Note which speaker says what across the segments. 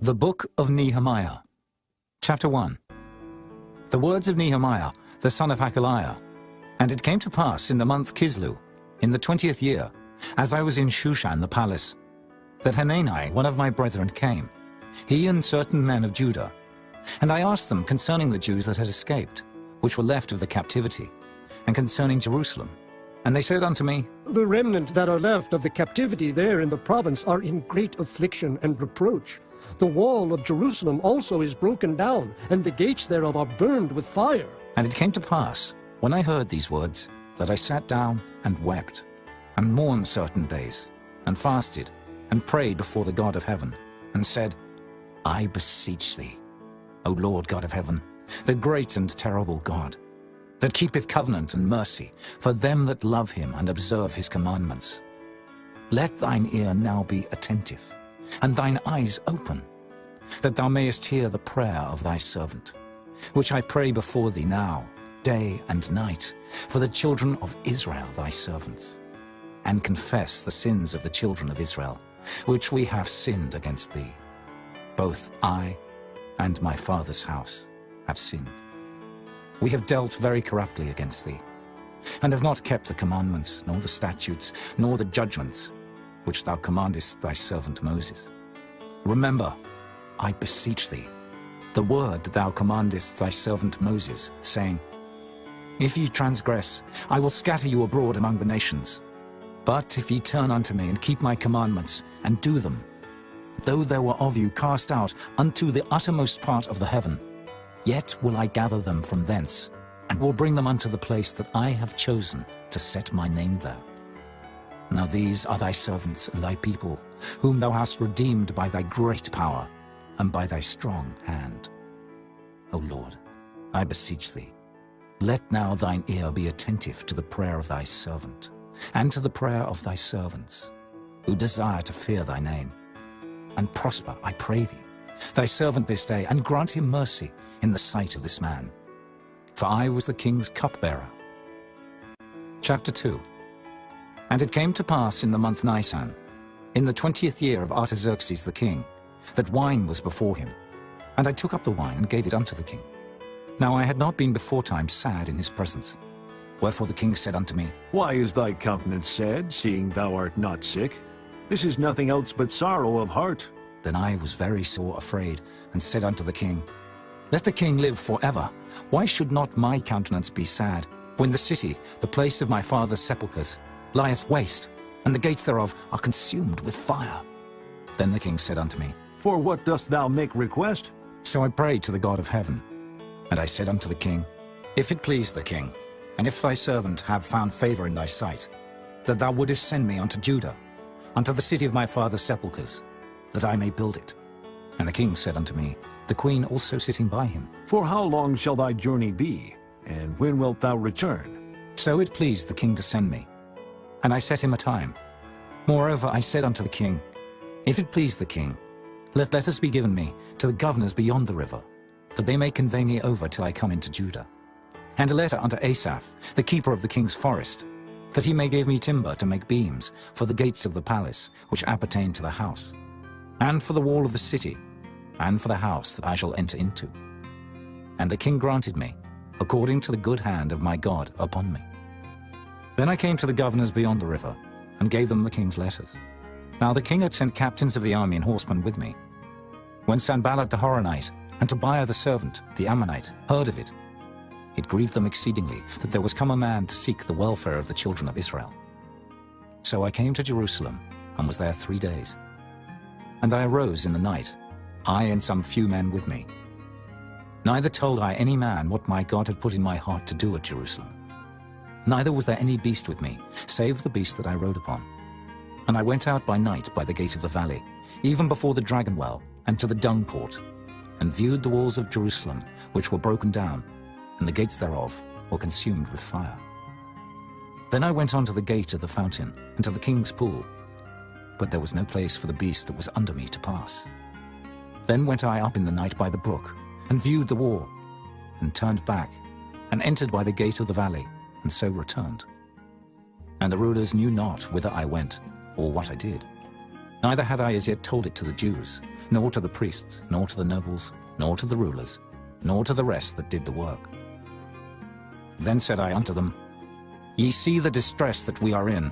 Speaker 1: The Book of Nehemiah, Chapter 1. The words of Nehemiah, the son of Hakaliah. And it came to pass in the month Kislew, in the 20th year, as I was in Shushan the palace, that Hanani, one of my brethren, came, he and certain men of Judah. And I asked them concerning the Jews that had escaped, which were left of the captivity, and concerning Jerusalem. And they said unto me,
Speaker 2: The remnant that are left of the captivity there in the province are in great affliction and reproach. The wall of Jerusalem also is broken down, and the gates thereof are burned with fire.
Speaker 1: And it came to pass, when I heard these words, that I sat down and wept, and mourned certain days, and fasted, and prayed before the God of heaven, and said, I beseech thee, O Lord God of heaven, the great and terrible God, that keepeth covenant and mercy for them that love him and observe his commandments. Let thine ear now be attentive, and thine eyes open, that thou mayest hear the prayer of thy servant, which I pray before thee now, day and night, for the children of Israel thy servants, and confess the sins of the children of Israel, which we have sinned against thee. Both I and my father's house have sinned. We have dealt very corruptly against thee, and have not kept the commandments, nor the statutes, nor the judgments, which thou commandest thy servant Moses. Remember, I beseech thee, the word that thou commandest thy servant Moses, saying, If ye transgress, I will scatter you abroad among the nations. But if ye turn unto me, and keep my commandments, and do them, though there were of you cast out unto the uttermost part of the heaven, yet will I gather them from thence, and will bring them unto the place that I have chosen to set my name there. Now these are thy servants and thy people, whom thou hast redeemed by thy great power, and by thy strong hand. O Lord, I beseech thee, let now thine ear be attentive to the prayer of thy servant, and to the prayer of thy servants, who desire to fear thy name. And prosper, I pray thee, thy servant this day, and grant him mercy in the sight of this man. For I was the king's cupbearer. Chapter 2. And it came to pass in the month Nisan, in the 20th year of Artaxerxes the king, that wine was before him. And I took up the wine and gave it unto the king. Now I had not been beforetime sad in his presence. Wherefore the king said unto me,
Speaker 3: Why is thy countenance sad, seeing thou art not sick? This is nothing else but sorrow of heart.
Speaker 1: Then I was very sore afraid, and said unto the king, Let the king live forever. Why should not my countenance be sad, when the city, the place of my father's sepulchres, lieth waste, and the gates thereof are consumed with fire? Then the king said unto me,
Speaker 3: For what dost thou make request?
Speaker 1: So I prayed to the God of heaven. And I said unto the king, If it please the king, and if thy servant have found favor in thy sight, that thou wouldest send me unto Judah, unto the city of my father's sepulchres, that I may build it. And the king said unto me, the queen also sitting by him,
Speaker 3: For how long shall thy journey be, and when wilt thou return?
Speaker 1: So it pleased the king to send me. And I set him a time. Moreover I said unto the king, If it please the king, let letters be given me to the governors beyond the river, that they may convey me over till I come into Judah. And a letter unto Asaph, the keeper of the king's forest, that he may give me timber to make beams for the gates of the palace, which appertain to the house, and for the wall of the city, and for the house that I shall enter into. And the king granted me, according to the good hand of my God upon me. Then I came to the governors beyond the river, and gave them the king's letters. Now the king had sent captains of the army and horsemen with me. When Sanballat the Horonite, and Tobiah the servant, the Ammonite, heard of it, it grieved them exceedingly that there was come a man to seek the welfare of the children of Israel. So I came to Jerusalem, and was there 3 days. And I arose in the night, I and some few men with me. Neither told I any man what my God had put in my heart to do at Jerusalem. Neither was there any beast with me, save the beast that I rode upon. And I went out by night by the gate of the valley, even before the dragon well, and to the dung port, and viewed the walls of Jerusalem, which were broken down, and the gates thereof were consumed with fire. Then I went on to the gate of the fountain, and to the king's pool, but there was no place for the beast that was under me to pass. Then went I up in the night by the brook, and viewed the wall, and turned back, and entered by the gate of the valley, and so returned. And the rulers knew not whither I went, or what I did. Neither had I as yet told it to the Jews, nor to the priests, nor to the nobles, nor to the rulers, nor to the rest that did the work. Then said I unto them, Ye see the distress that we are in,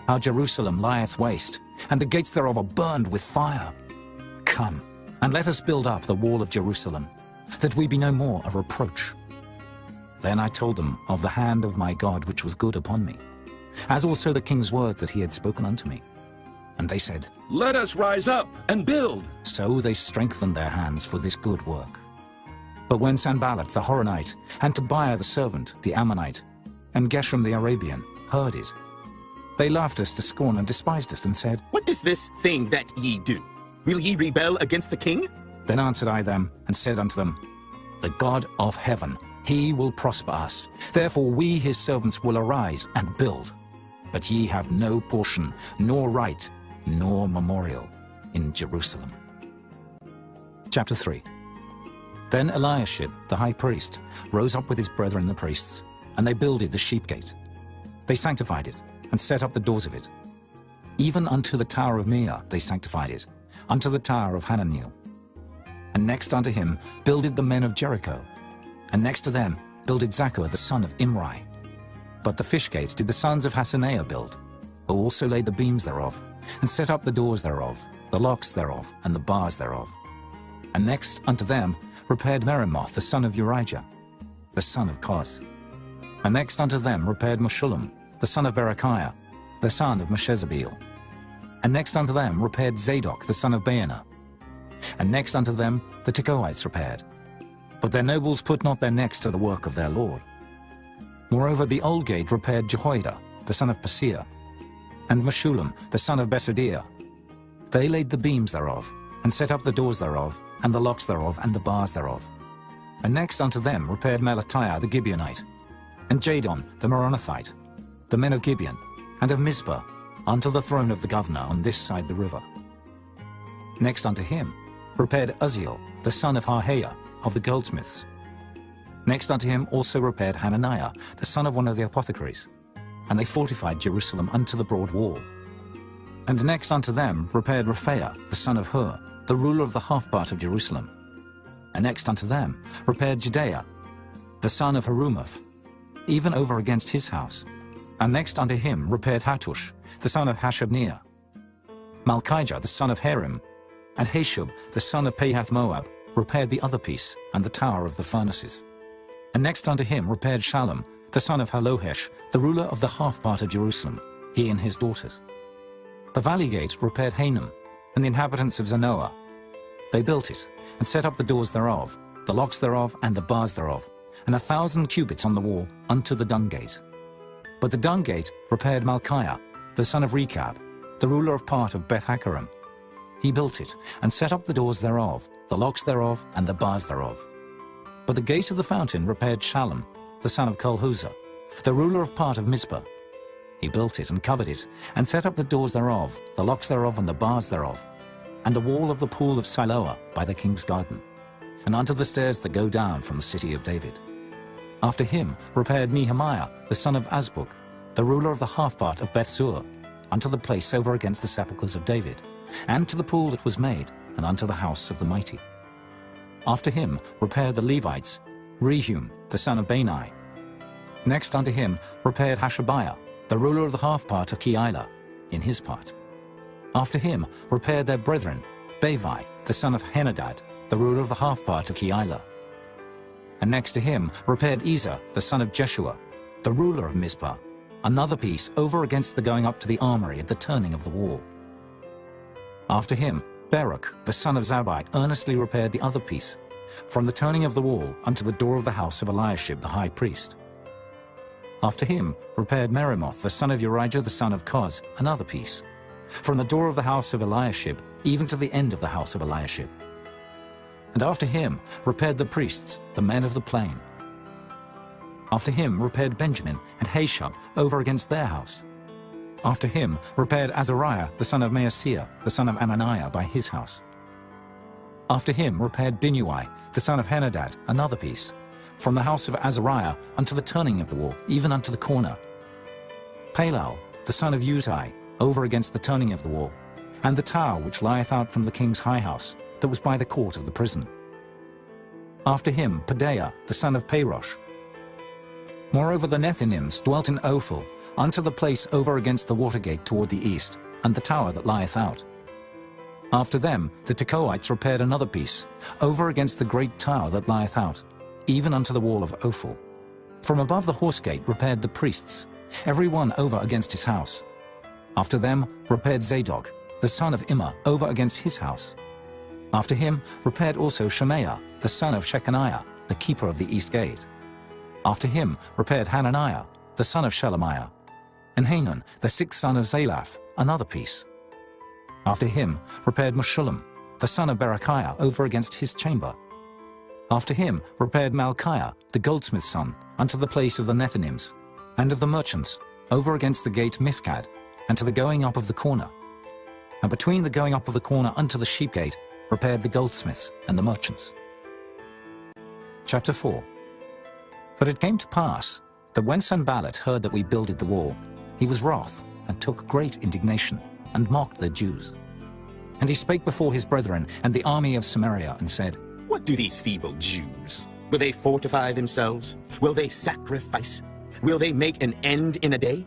Speaker 1: how Jerusalem lieth waste, and the gates thereof are burned with fire. Come, and let us build up the wall of Jerusalem, that we be no more a reproach. Then I told them of the hand of my God which was good upon me, as also the king's words that he had spoken unto me. And they said,
Speaker 4: Let us rise up and build.
Speaker 1: So they strengthened their hands for this good work. But when Sanballat the Horonite, and Tobiah the servant, the Ammonite, and Geshem the Arabian heard it, they laughed us to scorn and despised us, and said,
Speaker 5: What is this thing that ye do? Will ye rebel against the king?
Speaker 1: Then answered I them, and said unto them, The God of heaven, he will prosper us. Therefore we his servants will arise and build. But ye have no portion, nor right, nor memorial in Jerusalem. Chapter 3. Then Eliashib the high priest rose up with his brethren the priests, and they builded the sheep gate. They sanctified it, and set up the doors of it. Even unto the tower of Meah they sanctified it, unto the tower of Hananiel. And next unto him builded the men of Jericho, and next to them builded Zaccur the son of Imri. But the fish gate did the sons of Hassenaah build, who also laid the beams thereof, and set up the doors thereof, the locks thereof, and the bars thereof. And next unto them repaired Meremoth the son of Urijah, the son of Koz. And next unto them repaired Meshullam, the son of Berechiah, the son of Meshezabeel. And next unto them repaired Zadok the son of Baana. And next unto them the Tekoites repaired. But their nobles put not their necks to the work of their lord. Moreover the old gate repaired Jehoiada, the son of Paseah, and Meshullam, the son of Besodiah. They laid the beams thereof, and set up the doors thereof, and the locks thereof, and the bars thereof. And next unto them repaired Melatiah the Gibeonite, and Jadon the Meronothite, the men of Gibeon, and of Mizpah, unto the throne of the governor on this side the river. Next unto him repaired Uzziel, the son of Harhaiah, of the goldsmiths. Next unto him also repaired Hananiah, the son of one of the apothecaries, and they fortified Jerusalem unto the broad wall. And next unto them repaired Rephaiah, the son of Hur, the ruler of the half part of Jerusalem. And next unto them repaired Jedaiah, the son of Harumaph, even over against his house. And next unto him repaired Hattush, the son of Hashabniah, Malchijah, the son of Harim, and Hashub, the son of Pahath-Moab, repaired the other piece, and the tower of the furnaces. And next unto him repaired Shallum, the son of Halohesh, the ruler of the half part of Jerusalem, he and his daughters. The valley gate repaired Hanam, and the inhabitants of Zanoah. They built it, and set up the doors thereof, the locks thereof, and the bars thereof, and 1,000 cubits on the wall unto the dung gate. But the dung gate repaired Malchiah, the son of Rechab, the ruler of part of Beth-Hakkerem. He built it, and set up the doors thereof, the locks thereof, and the bars thereof. But the gate of the fountain repaired Shallum, the son of Kolhuzah, the ruler of part of Mizpah. He built it, and covered it, and set up the doors thereof, the locks thereof, and the bars thereof, and the wall of the pool of Siloah by the king's garden, and unto the stairs that go down from the city of David. After him repaired Nehemiah, the son of Azbuk, the ruler of the half part of Bethsur, unto the place over against the sepulchres of David, and to the pool that was made, and unto the house of the mighty. After him repaired the Levites, Rehum, the son of Bani. Next unto him repaired Hashabiah, the ruler of the half part of Keilah, in his part. After him repaired their brethren, Bavi, the son of Henadad, the ruler of the half part of Keilah. And next to him repaired Ezer, the son of Jeshua, the ruler of Mizpah, another piece over against the going up to the armory at the turning of the wall. After him Baruch, the son of Zabbai, earnestly repaired the other piece, from the turning of the wall unto the door of the house of Eliashib the high priest. After him repaired Meremoth, the son of Urijah the son of Koz, another piece, from the door of the house of Eliashib even to the end of the house of Eliashib. And after him repaired the priests, the men of the plain. After him repaired Benjamin and Hashub over against their house. After him repaired Azariah, the son of Maaseiah, the son of Amaniah, by his house. After him repaired Binnui, the son of Henadad, another piece, from the house of Azariah unto the turning of the wall, even unto the corner. Palal, the son of Uzai, over against the turning of the wall, and the tower which lieth out from the king's high house, that was by the court of the prison. After him, Pedaiah, the son of Parosh. Moreover, the Nethinims dwelt in Ophel, unto the place over against the water gate toward the east, and the tower that lieth out. After them, the Tekoites repaired another piece, over against the great tower that lieth out, even unto the wall of Ophel. From above the horse gate repaired the priests, every one over against his house. After them repaired Zadok, the son of Immer, over against his house. After him repaired also Shemaiah, the son of Shechaniah, the keeper of the east gate. After him repaired Hananiah, the son of Shelemiah, and Hanan, the sixth son of Zalaph, another piece. After him repaired Meshullam, the son of Berechiah, over against his chamber. After him repaired Malchiah, the goldsmith's son, unto the place of the Nethinims, and of the merchants, over against the gate Mifkad, and to the going up of the corner. And between the going up of the corner unto the sheep gate repaired the goldsmiths and the merchants. Chapter 4. But it came to pass that when Sanballat heard that we builded the wall, he was wroth, and took great indignation, and mocked the Jews. And he spake before his brethren and the army of Samaria, and said,
Speaker 5: What do these feeble Jews? Will they fortify themselves? Will they sacrifice? Will they make an end in a day?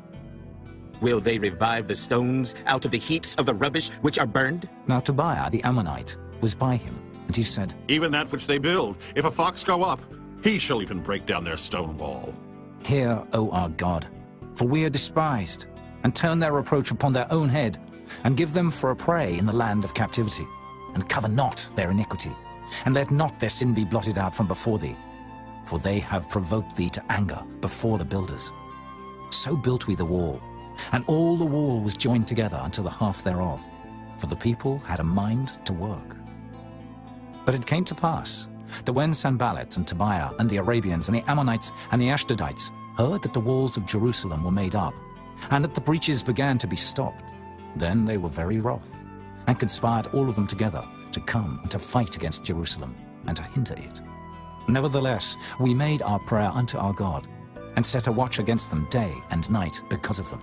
Speaker 5: Will they revive the stones out of the heaps of the rubbish which are burned?
Speaker 1: Now Tobiah the Ammonite was by him, and he said,
Speaker 6: Even that which they build, if a fox go up, he shall even break down their stone wall.
Speaker 1: Hear, O our God, for we are despised, and turn their reproach upon their own head, and give them for a prey in the land of captivity, and cover not their iniquity, and let not their sin be blotted out from before thee, for they have provoked thee to anger before the builders. So built we the wall, and all the wall was joined together unto the half thereof, for the people had a mind to work. But it came to pass that when Sanballat and Tobiah and the Arabians and the Ammonites and the Ashdodites heard that the walls of Jerusalem were made up, and that the breaches began to be stopped, then they were very wroth, and conspired all of them together to come and to fight against Jerusalem, and to hinder it. Nevertheless, we made our prayer unto our God, and set a watch against them day and night because of them.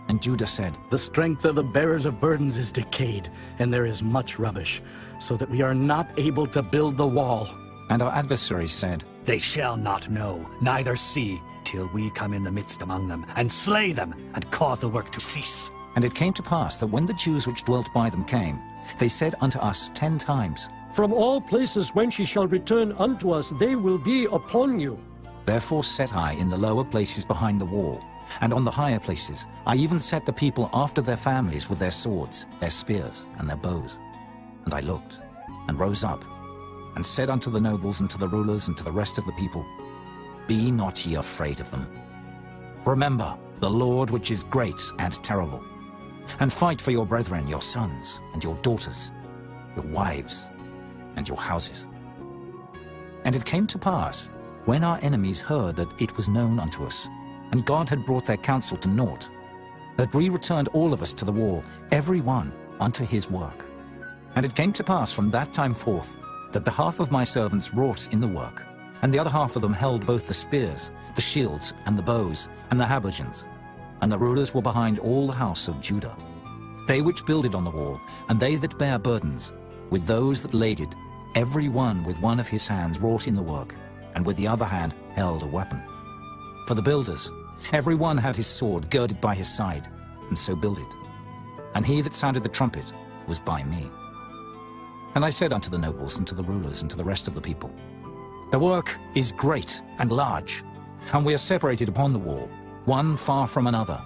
Speaker 1: And Judah said,
Speaker 7: The strength of the bearers of burdens is decayed, and there is much rubbish, so that we are not able to build the wall.
Speaker 1: And our adversaries said,
Speaker 8: They shall not know, neither see, till we come in the midst among them, and slay them, and cause the work to cease.
Speaker 1: And it came to pass that when the Jews which dwelt by them came, they said unto us 10 times,
Speaker 2: From all places whence ye shall return unto us, they will be upon you.
Speaker 1: Therefore set I in the lower places behind the wall, and on the higher places I even set the people after their families with their swords, their spears, and their bows. And I looked, and rose up, and said unto the nobles, and to the rulers, and to the rest of the people, Be not ye afraid of them. Remember the Lord which is great and terrible, and fight for your brethren, your sons, and your daughters, your wives, and your houses. And it came to pass, when our enemies heard that it was known unto us, and God had brought their counsel to naught, that we returned all of us to the wall, every one unto his work. And it came to pass from that time forth, that the half of my servants wrought in the work, and the other half of them held both the spears, the shields, and the bows, and the habergeons. And the rulers were behind all the house of Judah. They which builded on the wall, and they that bare burdens, with those that laded, every one with one of his hands wrought in the work, and with the other hand held a weapon. For the builders, every one had his sword girded by his side, and so builded. And he that sounded the trumpet was by me. And I said unto the nobles, and to the rulers, and to the rest of the people, The work is great and large, and we are separated upon the wall, one far from another.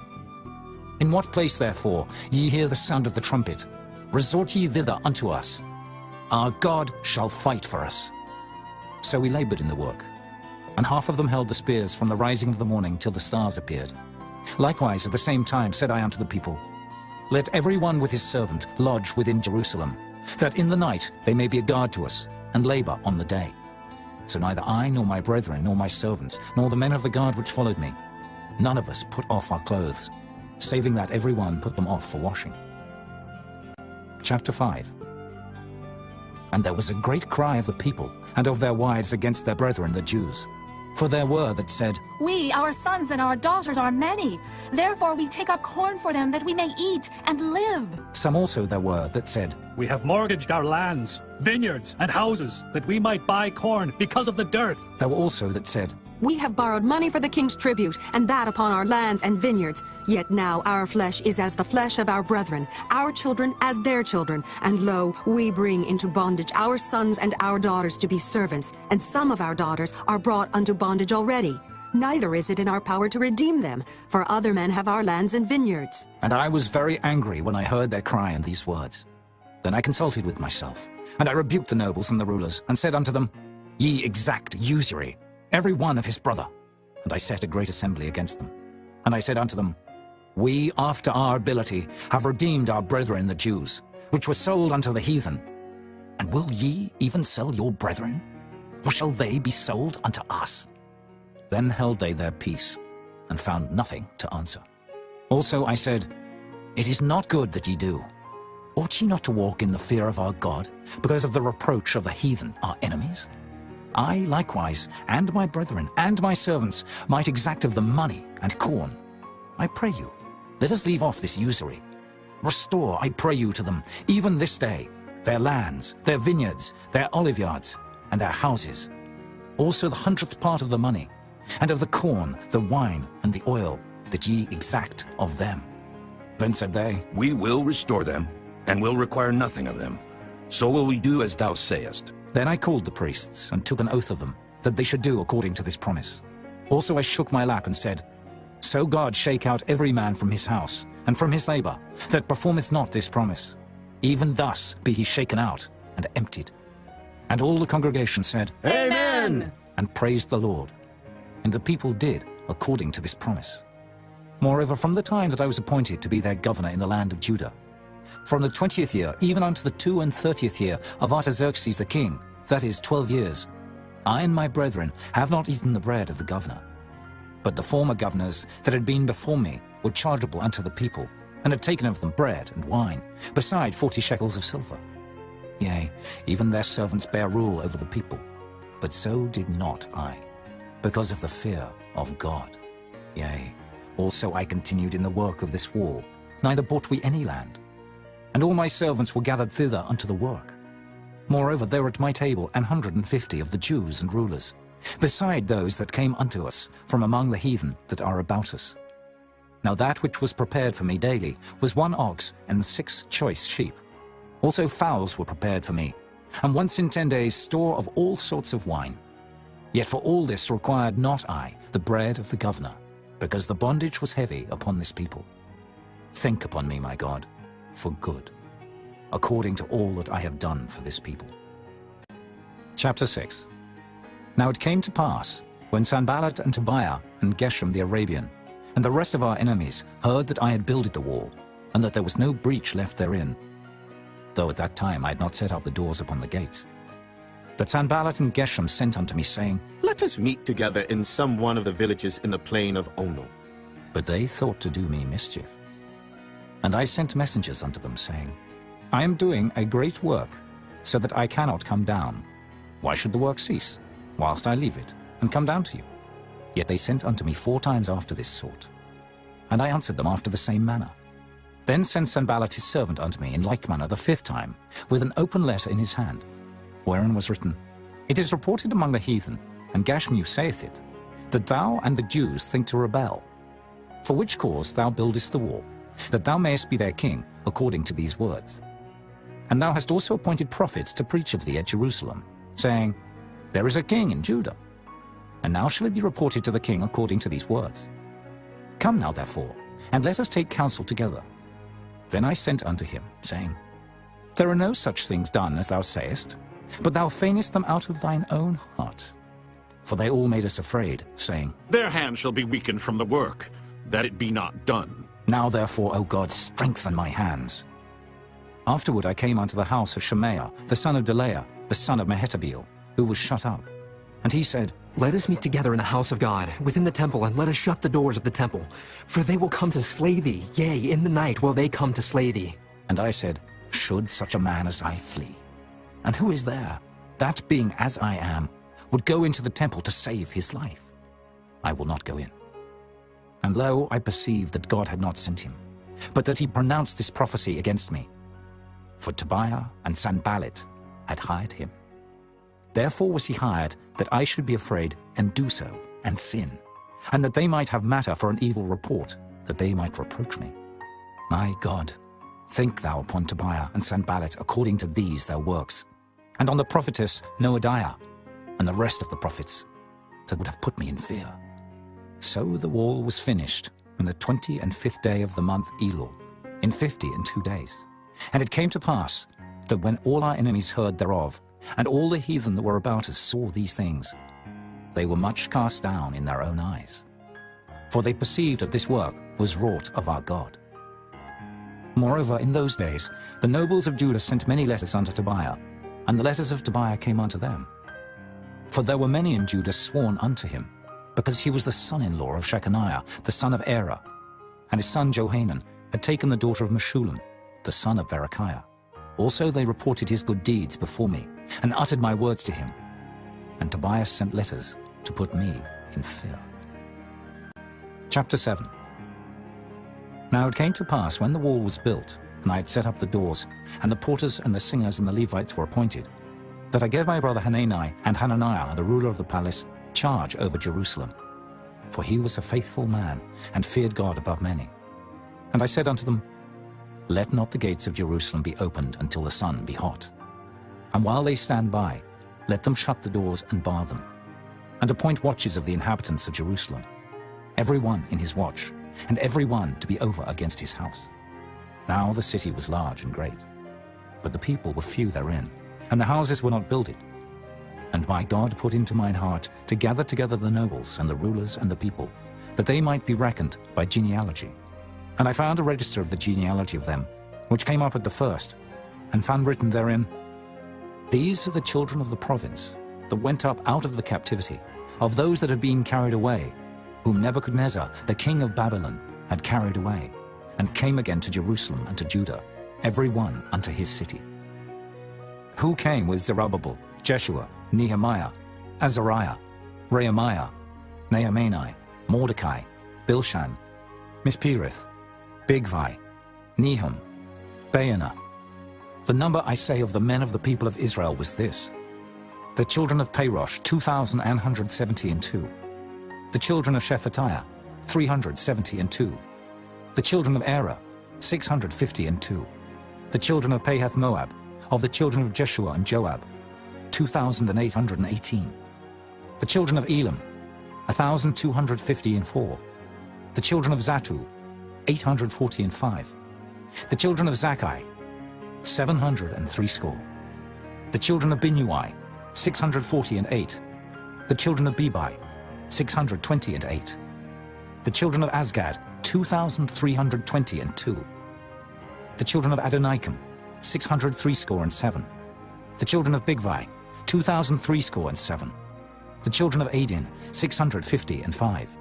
Speaker 1: In what place, therefore, ye hear the sound of the trumpet, resort ye thither unto us. Our God shall fight for us. So we labored in the work, and half of them held the spears from the rising of the morning till the stars appeared. Likewise at the same time said I unto the people, Let every one with his servant lodge within Jerusalem, that in the night they may be a guard to us, and labor on the day. So neither I, nor my brethren, nor my servants, nor the men of the guard which followed me, none of us put off our clothes, saving that every one put them off for washing. Chapter 5. And there was a great cry of the people and of their wives against their brethren the Jews. For there were that said,
Speaker 9: We, our sons and our daughters, are many. Therefore we take up corn for them, that we may eat and live.
Speaker 1: Some also there were that said,
Speaker 8: We have mortgaged our lands, vineyards, and houses, that we might buy corn because of the dearth.
Speaker 1: There were also that said,
Speaker 10: We have borrowed money for the king's tribute, and that upon our lands and vineyards. Yet now our flesh is as the flesh of our brethren, our children as their children. And lo, we bring into bondage our sons and our daughters to be servants, and some of our daughters are brought unto bondage already. Neither is it in our power to redeem them, for other men have our lands and vineyards.
Speaker 1: And I was very angry when I heard their cry and these words. Then I consulted with myself, and I rebuked the nobles and the rulers, and said unto them, Ye exact usury, every one of his brother. And I set a great assembly against them. And I said unto them, We, after our ability, have redeemed our brethren the Jews, which were sold unto the heathen. And will ye even sell your brethren? Or shall they be sold unto us? Then held they their peace, and found nothing to answer. Also I said, It is not good that ye do. Ought ye not to walk in the fear of our God, because of the reproach of the heathen, our enemies? I likewise, and my brethren, and my servants, might exact of them money and corn. I pray you, let us leave off this usury. Restore, I pray you, to them, even this day, their lands, their vineyards, their oliveyards, and their houses. Also the 100th part of the money, and of the corn, the wine, and the oil, that ye exact of them. Then said they,
Speaker 4: We will restore them, and will require nothing of them. So will we do as thou sayest.
Speaker 1: Then I called the priests, and took an oath of them, that they should do according to this promise. Also I shook my lap and said, So God shake out every man from his house, and from his labor, that performeth not this promise. Even thus be he shaken out, and emptied. And all the congregation said,
Speaker 10: Amen!
Speaker 1: And praised the Lord. And the people did according to this promise. Moreover, from the time that I was appointed to be their governor in the land of Judah, from the 20th year, even unto the 32nd year of Artaxerxes the king, that is 12 years, I and my brethren have not eaten the bread of the governor. But the former governors that had been before me were chargeable unto the people, and had taken of them bread and wine, beside 40 shekels of silver. Yea, even their servants bare rule over the people. But so did not I, because of the fear of God. Yea, also I continued in the work of this wall, neither bought we any land. And all my servants were gathered thither unto the work. Moreover, there were at my table 150 of the Jews and rulers, beside those that came unto us from among the heathen that are about us. Now that which was prepared for me daily was 1 ox and 6 choice sheep. Also fowls were prepared for me, and once in 10 days store of all sorts of wine. Yet for all this required not I the bread of the governor, because the bondage was heavy upon this people. Think upon me, my God, for good, according to all that I have done for this people. Chapter 6. Now it came to pass, when Sanballat and Tobiah and Geshem the Arabian, and the rest of our enemies heard that I had builded the wall, and that there was no breach left therein, though at that time I had not set up the doors upon the gates, that Sanballat and Geshem sent unto me, saying,
Speaker 5: Let us meet together in some one of the villages in the plain of Ono.
Speaker 1: But they thought to do me mischief. And I sent messengers unto them, saying, I am doing a great work, so that I cannot come down. Why should the work cease, whilst I leave it, and come down to you? Yet they sent unto me 4 times after this sort. And I answered them after the same manner. Then sent Sanballat his servant unto me in like manner the 5th time, with an open letter in his hand, wherein was written, It is reported among the heathen, and Gashmu saith it, that thou and the Jews think to rebel. For which cause thou buildest the wall, that thou mayest be their king, according to these words. And thou hast also appointed prophets to preach of thee at Jerusalem, saying, There is a king in Judah. And now shall it be reported to the king according to these words. Come now, therefore, and let us take counsel together. Then I sent unto him, saying, There are no such things done as thou sayest, but thou feignest them out of thine own heart. For they all made us afraid, saying,
Speaker 6: Their hand shall be weakened from the work, that it be not done.
Speaker 1: Now therefore, O God, strengthen my hands. Afterward I came unto the house of Shemaiah, the son of Delaiah, the son of Mehetabeel, who was shut up. And he said,
Speaker 11: Let us meet together in the house of God, within the temple, and let us shut the doors of the temple. For they will come to slay thee, yea, in the night will they come to slay thee.
Speaker 1: And I said, Should such a man as I flee? And who is there, that being as I am, would go into the temple to save his life? I will not go in. And lo, I perceived that God had not sent him, but that he pronounced this prophecy against me. For Tobiah and Sanballat had hired him. Therefore was he hired, that I should be afraid and do so, and sin, and that they might have matter for an evil report, that they might reproach me. My God, think thou upon Tobiah and Sanballat according to these their works, and on the prophetess Noadiah, and the rest of the prophets, that would have put me in fear. So the wall was finished on the 25th day of the month Elul, in 52 days. And it came to pass that when all our enemies heard thereof, and all the heathen that were about us saw these things, they were much cast down in their own eyes. For they perceived that this work was wrought of our God. Moreover, in those days, the nobles of Judah sent many letters unto Tobiah, and the letters of Tobiah came unto them. For there were many in Judah sworn unto him, because he was the son-in-law of Shechaniah, the son of Erah, and his son Johanan had taken the daughter of Meshullam, the son of Berechiah. Also they reported his good deeds before me, and uttered my words to him. And Tobiah sent letters to put me in fear. Chapter 7. Now it came to pass, when the wall was built, and I had set up the doors, and the porters and the singers and the Levites were appointed, that I gave my brother Hanani and Hananiah, the ruler of the palace, charge over Jerusalem. For he was a faithful man, and feared God above many. And I said unto them, Let not the gates of Jerusalem be opened until the sun be hot. And while they stand by, let them shut the doors and bar them, and appoint watches of the inhabitants of Jerusalem, every one in his watch, and every one to be over against his house. Now the city was large and great, but the people were few therein, and the houses were not builded. And my God put into mine heart to gather together the nobles and the rulers and the people, that they might be reckoned by genealogy. And I found a register of the genealogy of them, which came up at the first, and found written therein, These are the children of the province that went up out of the captivity, of those that had been carried away, whom Nebuchadnezzar, the king of Babylon, had carried away, and came again to Jerusalem and to Judah, every one unto his city. Who came with Zerubbabel, Jeshua, Nehemiah, Azariah, Rehemiah, Nehemiah, Mordecai, Bilshan, Mispirith, Bigvai, Nehum, Baanah. The number, I say, of the men of the people of Israel was this: the children of Parosh, 2,172. The children of Shephatiah, 372. The children of Erah, 652. The children of Pahath Moab, of the children of Jeshua and Joab, 2,818. The children of Elam, 1,254. The children of Zatu, 845. The children of Zakkai, 703 score. The children of Binnui, 648. The children of Bebai, 628. The children of Azgad, 2,322. The children of Adonikam, 603 score and 7. The children of Bigvai, 2,003 score and 7. The children of Adin, 650 and 5.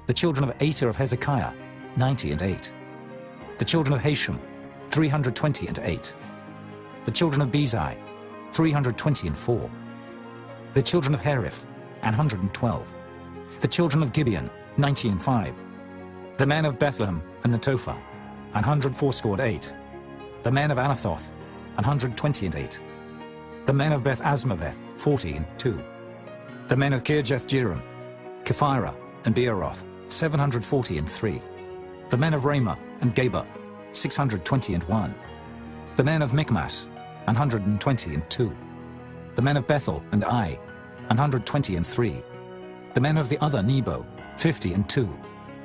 Speaker 1: The children of Ater of Hezekiah, 90 and 8. The children of Hashem, 320 and 8. The children of Bezai, 320 and 4. The children of Hariph, 112. The children of Gibeon, 90 and 5. The men of Bethlehem and Netophah, 104 score and 8. The men of Anathoth, 120 and 8. The men of Beth Asmaveth, 40 and 2. The men of Kirjath-jearim, Kephirah, and Beeroth, 740 and 3. The men of Ramah and Geba, 620 and 1. The men of Michmas, 120 and 2. The men of Bethel and Ai, 120 and 3. The men of the other Nebo, 50 and 2.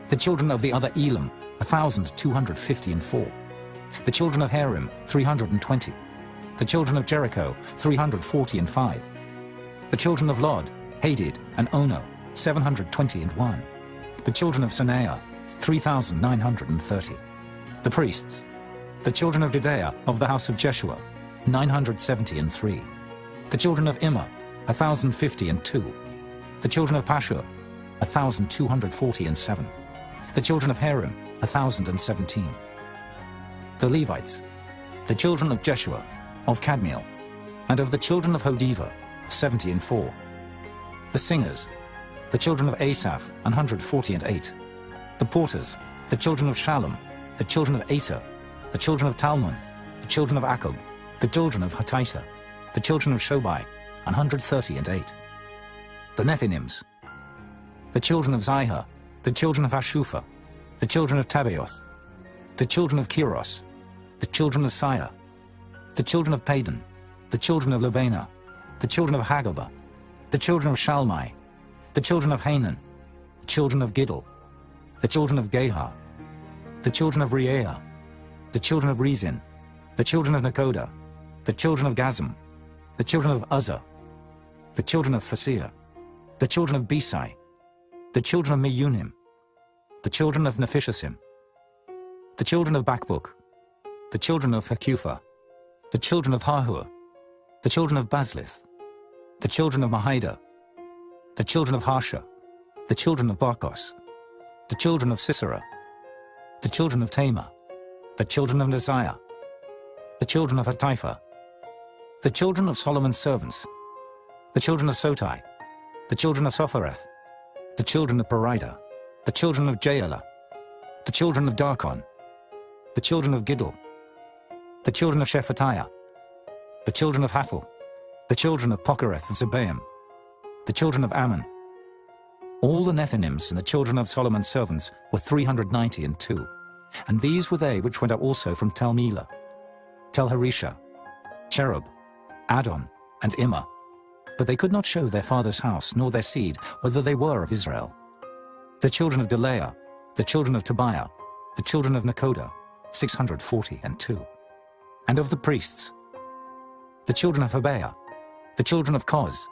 Speaker 1: The children of the other Elam, 1,250 and 4. The children of Harim, 320. The children of Jericho, 340 and 5. The children of Lod, Hadid, and Ono, 720 and 1. The children of Sanaiah, 3,930. The priests. The children of Judea of the house of Jeshua, 970 and 3. The children of Immer, 1,050 and 2. The children of Pashur, 1,240 and 7. The children of Harim, 1,017. The Levites. The children of Jeshua, of Kadmiel, and of the children of Hodiva, 70 and 4. The singers. The children of Asaph, 148. The porters, the children of Shallum, the children of Ater, the children of Talmon, the children of Akub, the children of Hatita, the children of Shobai, 138. The Nethinims, the children of Zihah, the children of Hashupha, the children of Tabaoth, the children of Kiros, the children of Siyah, the children of Padan, the children of Lebana, the children of Hagabah, the children of Shalmai, the children of Hanan, the children of Giddel, the children of Gehar, the children of Reaiah, the children of Rezin, the children of Nekoda, the children of Gazam, the children of Uzzah, the children of Phasir, the children of Besai, the children of Meunim, the children of Nephishasim, the children of Bakbuk, the children of Hakupha, the children of Hahur, the children of Baslith, the children of Mahida, the children of Harsha, the children of Barkos, the children of Sisera, the children of Tamar, the children of Neziah, the children of Hatipha, the children of Solomon's servants, the children of Sotai, the children of Sophereth, the children of Perida, the children of Jaela, the children of Darkon, the children of Giddel, the children of Shephatiah, the children of Hattil, the children of Pokereth and Zebaim, the children of Ammon. All the Nethinims and the children of Solomon's servants were 392, and these were they which went up also from Tel Melah, Tel Harisha, Cherub, Adon, and Immer, but they could not show their father's house nor their seed whether they were of Israel. The children of Delaiah, the children of Tobiah, the children of Nekoda, 642, and of the priests, the children of Habeah, the children of Koz,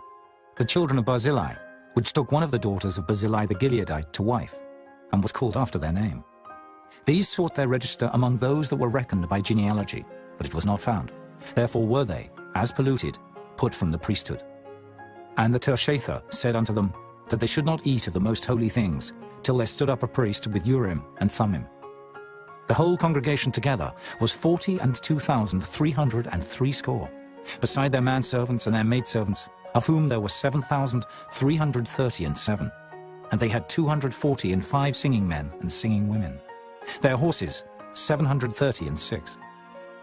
Speaker 1: the children of Barzillai, which took one of the daughters of Barzillai the Gileadite to wife, and was called after their name. These sought their register among those that were reckoned by genealogy, but it was not found. Therefore were they, as polluted, put from the priesthood. And the Tershatha said unto them, that they should not eat of the most holy things, till there stood up a priest with Urim and Thummim. The whole congregation together was 42,303 score, beside their manservants and their maidservants, of whom there were 7,337, and they had 245 singing men and singing women. Their horses, 736.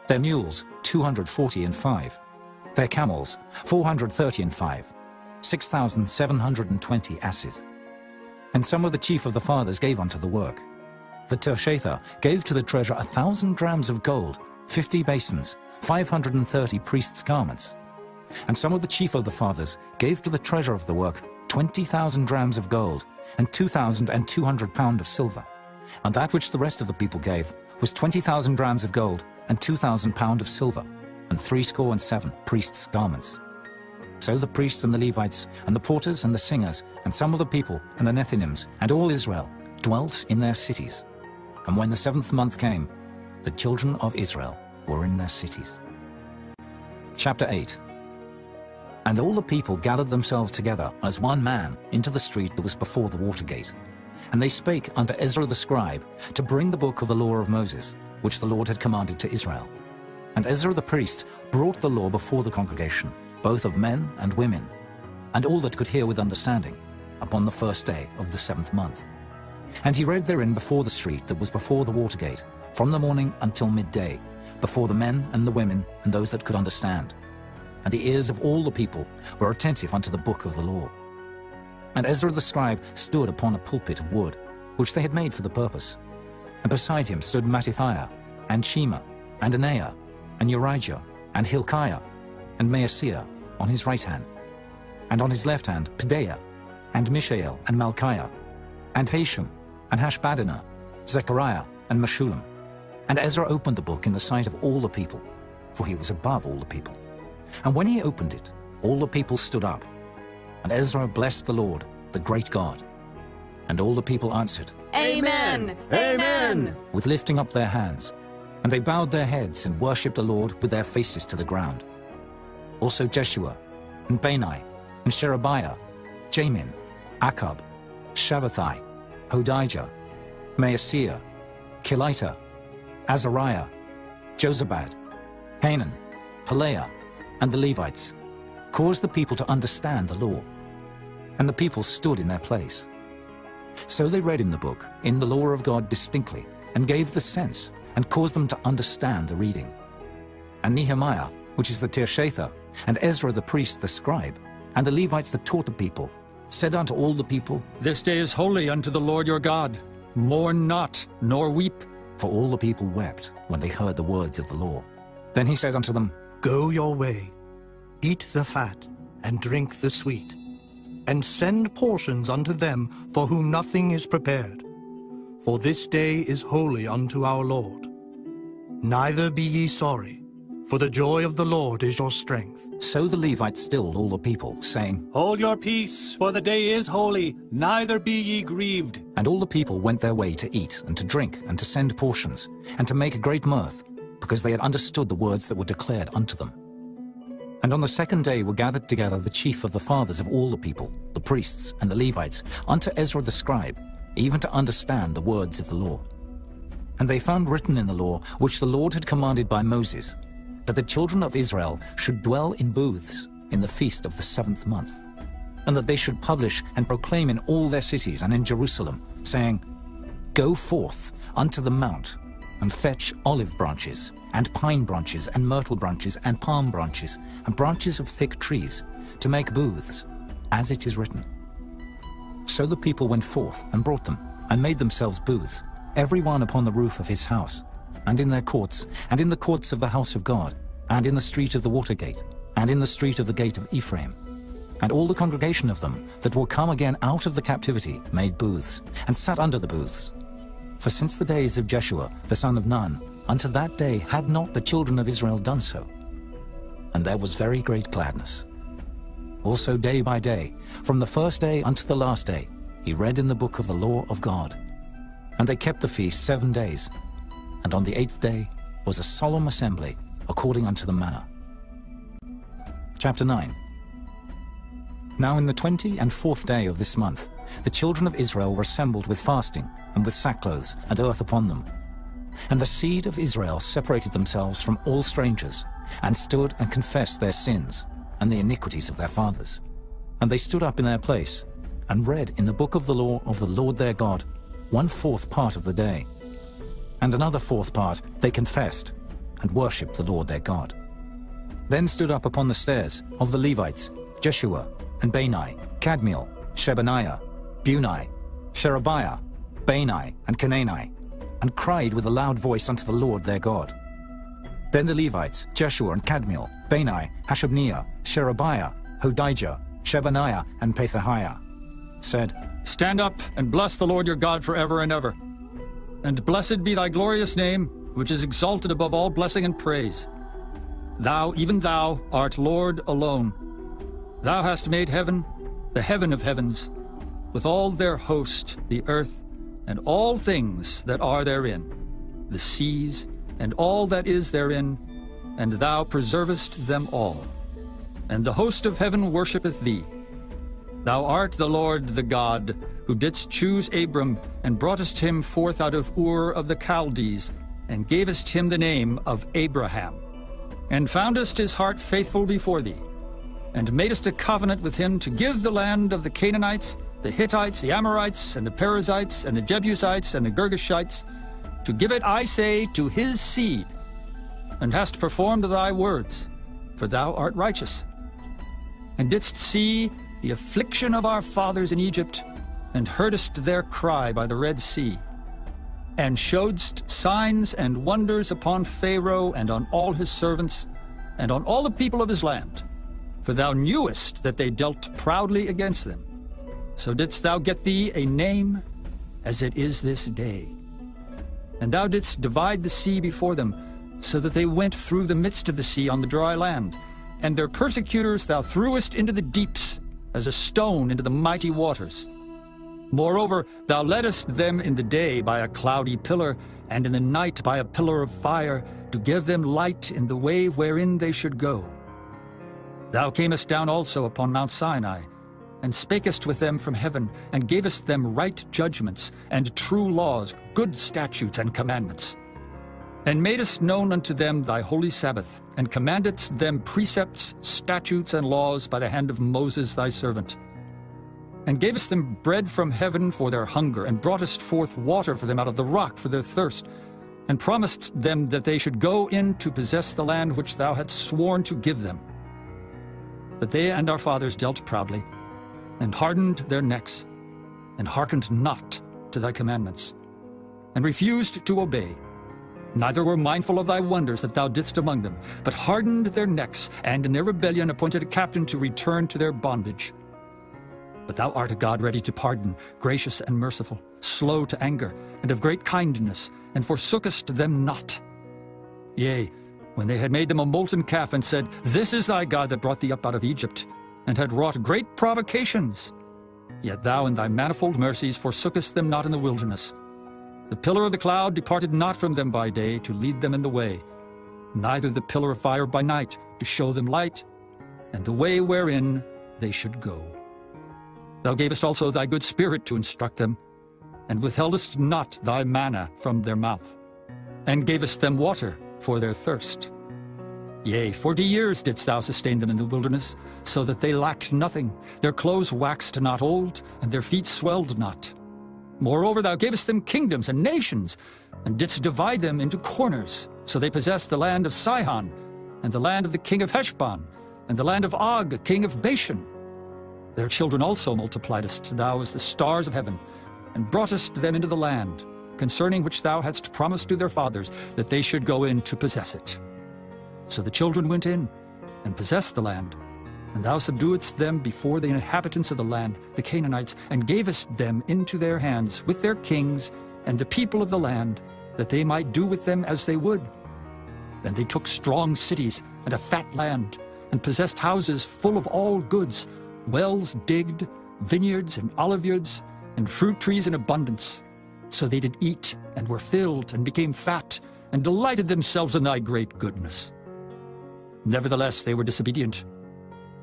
Speaker 1: Their mules, 245. Their camels, 435. 6,720 asses. And some of the chief of the fathers gave unto the work. The Tershatha gave to the treasure 1,000 drams of gold, 50 basins, 530 priests' garments. And some of the chief of the fathers gave to the treasure of the work 20,000 drams of gold, and 2,200 pound of silver. And that which the rest of the people gave was 20,000 drams of gold, and 2,000 pound of silver, and 67 priests' garments. So the priests and the Levites, and the porters and the singers, and some of the people, and the Nethinims, and all Israel, dwelt in their cities. And when the 7th month came, the children of Israel were in their cities. Chapter 8. And all the people gathered themselves together as one man into the street that was before the water gate. And they spake unto Ezra the scribe to bring the book of the law of Moses, which the Lord had commanded to Israel. And Ezra the priest brought the law before the congregation, both of men and women, and all that could hear with understanding, upon the 1st day of the 7th month. And he read therein before the street that was before the water gate, from the morning until midday, before the men and the women and those that could understand. And the ears of all the people were attentive unto the book of the law. And Ezra the scribe stood upon a pulpit of wood, which they had made for the purpose. And beside him stood Mattithiah, and Shema, and Anaiah, and Urijah, and Hilkiah, and Maaseiah on his right hand, and on his left hand Pedaiah, and Mishael, and Malchiah, and Hashum, and Hashbaddanah, Zechariah, and Meshullam. And Ezra opened the book in the sight of all the people, for he was above all the people. And when he opened it, all the people stood up. And Ezra blessed the Lord, the great God. And all the people answered,
Speaker 10: Amen! Amen!
Speaker 1: with lifting up their hands. And they bowed their heads and worshipped the Lord with their faces to the ground. Also Jeshua, and Bani, and Sherebiah, Jamin, Akab, Shabbathai, Hodijah, Maaseiah, Kelita, Azariah, Jozabad, Hanan, Pelaiah, and the Levites, caused the people to understand the law. And the people stood in their place. So they read in the book, in the law of God distinctly, and gave the sense, and caused them to understand the reading. And Nehemiah, which is the Tirshatha, and Ezra the priest the scribe, and the Levites that taught the people, said unto all the people,
Speaker 12: This day is holy unto the Lord your God. Mourn not, nor weep.
Speaker 1: For all the people wept when they heard the words of the law. Then he said unto them,
Speaker 13: Go your way, eat the fat, and drink the sweet, and send portions unto them for whom nothing is prepared. For this day is holy unto our Lord. Neither be ye sorry, for the joy of the Lord is your strength.
Speaker 1: So the Levites stilled all the people, saying,
Speaker 8: Hold your peace, for the day is holy, neither be ye grieved.
Speaker 1: And all the people went their way to eat, and to drink, and to send portions, and to make a great mirth, because they had understood the words that were declared unto them. And on the second day were gathered together the chief of the fathers of all the people, the priests and the Levites, unto Ezra the scribe, even to understand the words of the law. And they found written in the law, which the Lord had commanded by Moses, that the children of Israel should dwell in booths in the feast of the 7th month, and that they should publish and proclaim in all their cities and in Jerusalem, saying, Go forth unto the mount, and fetch olive branches, and pine branches, and myrtle branches, and palm branches, and branches of thick trees, to make booths, as it is written. So the people went forth, and brought them, and made themselves booths, every one upon the roof of his house, and in their courts, and in the courts of the house of God, and in the street of the water gate, and in the street of the gate of Ephraim. And all the congregation of them that were come again out of the captivity made booths, and sat under the booths. For since the days of Jeshua the son of Nun, unto that day had not the children of Israel done so. And there was very great gladness. Also day by day, from the first day unto the last day, he read in the book of the law of God. And they kept the feast 7 days, and on the 8th day was a solemn assembly, according unto the manner. Chapter 9. Now in the 24th day of this month, the children of Israel were assembled with fasting, and with sackcloths and earth upon them. And the seed of Israel separated themselves from all strangers, and stood and confessed their sins, and the iniquities of their fathers. And they stood up in their place, and read in the book of the law of the Lord their God 1/4 part of the day. And another 4th part they confessed, and worshipped the Lord their God. Then stood up upon the stairs of the Levites Jeshua, and Bani, Kadmiel, Shebaniah, Bunai, Sherebiah, Bani, and Canaani, and cried with a loud voice unto the Lord their God. Then the Levites, Jeshua and Kadmiel, Bani, Hashabniah, Sherebiah, Hodijah, Shebaniah, and Pethahiah, said,
Speaker 12: Stand up and bless the Lord your God forever and ever. And blessed be thy glorious name, which is exalted above all blessing and praise. Thou, even thou, art Lord alone. Thou hast made heaven, the heaven of heavens, with all their host, the earth, and all things that are therein, the seas, and all that is therein, and thou preservest them all. And the host of heaven worshippeth thee. Thou art the Lord the God, who didst choose Abram, and broughtest him forth out of Ur of the Chaldees, and gavest him the name of Abraham, and foundest his heart faithful before thee, and madest a covenant with him to give the land of the Canaanites, the Hittites, the Amorites, and the Perizzites, and the Jebusites, and the Girgashites, to give it, I say, to his seed, and hast performed thy words, for thou art righteous, and didst see the affliction of our fathers in Egypt, and heardest their cry by the Red Sea, and showedst signs and wonders upon Pharaoh and on all his servants, and on all the people of his land. For thou knewest that they dealt proudly against them. So didst thou get thee a name, as it is this day. And thou didst divide the sea before them, so that they went through the midst of the sea on the dry land. And their persecutors thou threwest into the deeps, as a stone into the mighty waters. Moreover, thou leddest them in the day by a cloudy pillar, and in the night by a pillar of fire, to give them light in the way wherein they should go. Thou camest down also upon Mount Sinai, and spakest with them from heaven, and gavest them right judgments, and true laws, good statutes and commandments. And madest known unto them thy holy Sabbath, and commandedst them precepts, statutes, and laws by the hand of Moses thy servant. and gavest them bread from heaven for their hunger, and broughtest forth water for them out of the rock for their thirst, and promised them that they should go in to possess the land which thou hadst sworn to give them. But they and our fathers dealt proudly, and hardened their necks, and hearkened not to thy commandments, and refused to obey, neither were mindful of thy wonders that thou didst among them, but hardened their necks, and in their rebellion appointed a captain to return to their bondage. But thou art a God ready to pardon, gracious and merciful, slow to anger, and of great kindness, and forsookest them not. Yea, when they had made them a molten calf, and said, This is thy God that brought thee up out of Egypt, and had wrought great provocations, yet thou in thy manifold mercies forsookest them not in the wilderness. The pillar of the cloud departed not from them by day to lead them in the way, neither the pillar of fire by night to show them light, and the way wherein they should go. Thou gavest also thy good spirit to instruct them, and withheldest not thy manna from their mouth, and gavest them water for their thirst. Yea, 40 years didst thou sustain them in the wilderness, so that they lacked nothing. Their clothes waxed not old, and their feet swelled not. Moreover, thou gavest them kingdoms and nations, and didst divide them into corners. So they possessed the land of Sihon, and the land of the king of Heshbon, and the land of Og, king of Bashan. Their children also multipliedst thou as the stars of heaven, and broughtest them into the land, concerning which thou hadst promised to their fathers, that they should go in to possess it. So the children went in, and possessed the land, and thou subduedst them before the inhabitants of the land, the Canaanites, and gavest them into their hands with their kings and the people of the land, that they might do with them as they would. Then they took strong cities and a fat land, and possessed houses full of all goods, wells digged, vineyards and oliveyards, and fruit trees in abundance. So they did eat, and were filled, and became fat, and delighted themselves in thy great goodness. Nevertheless they were disobedient,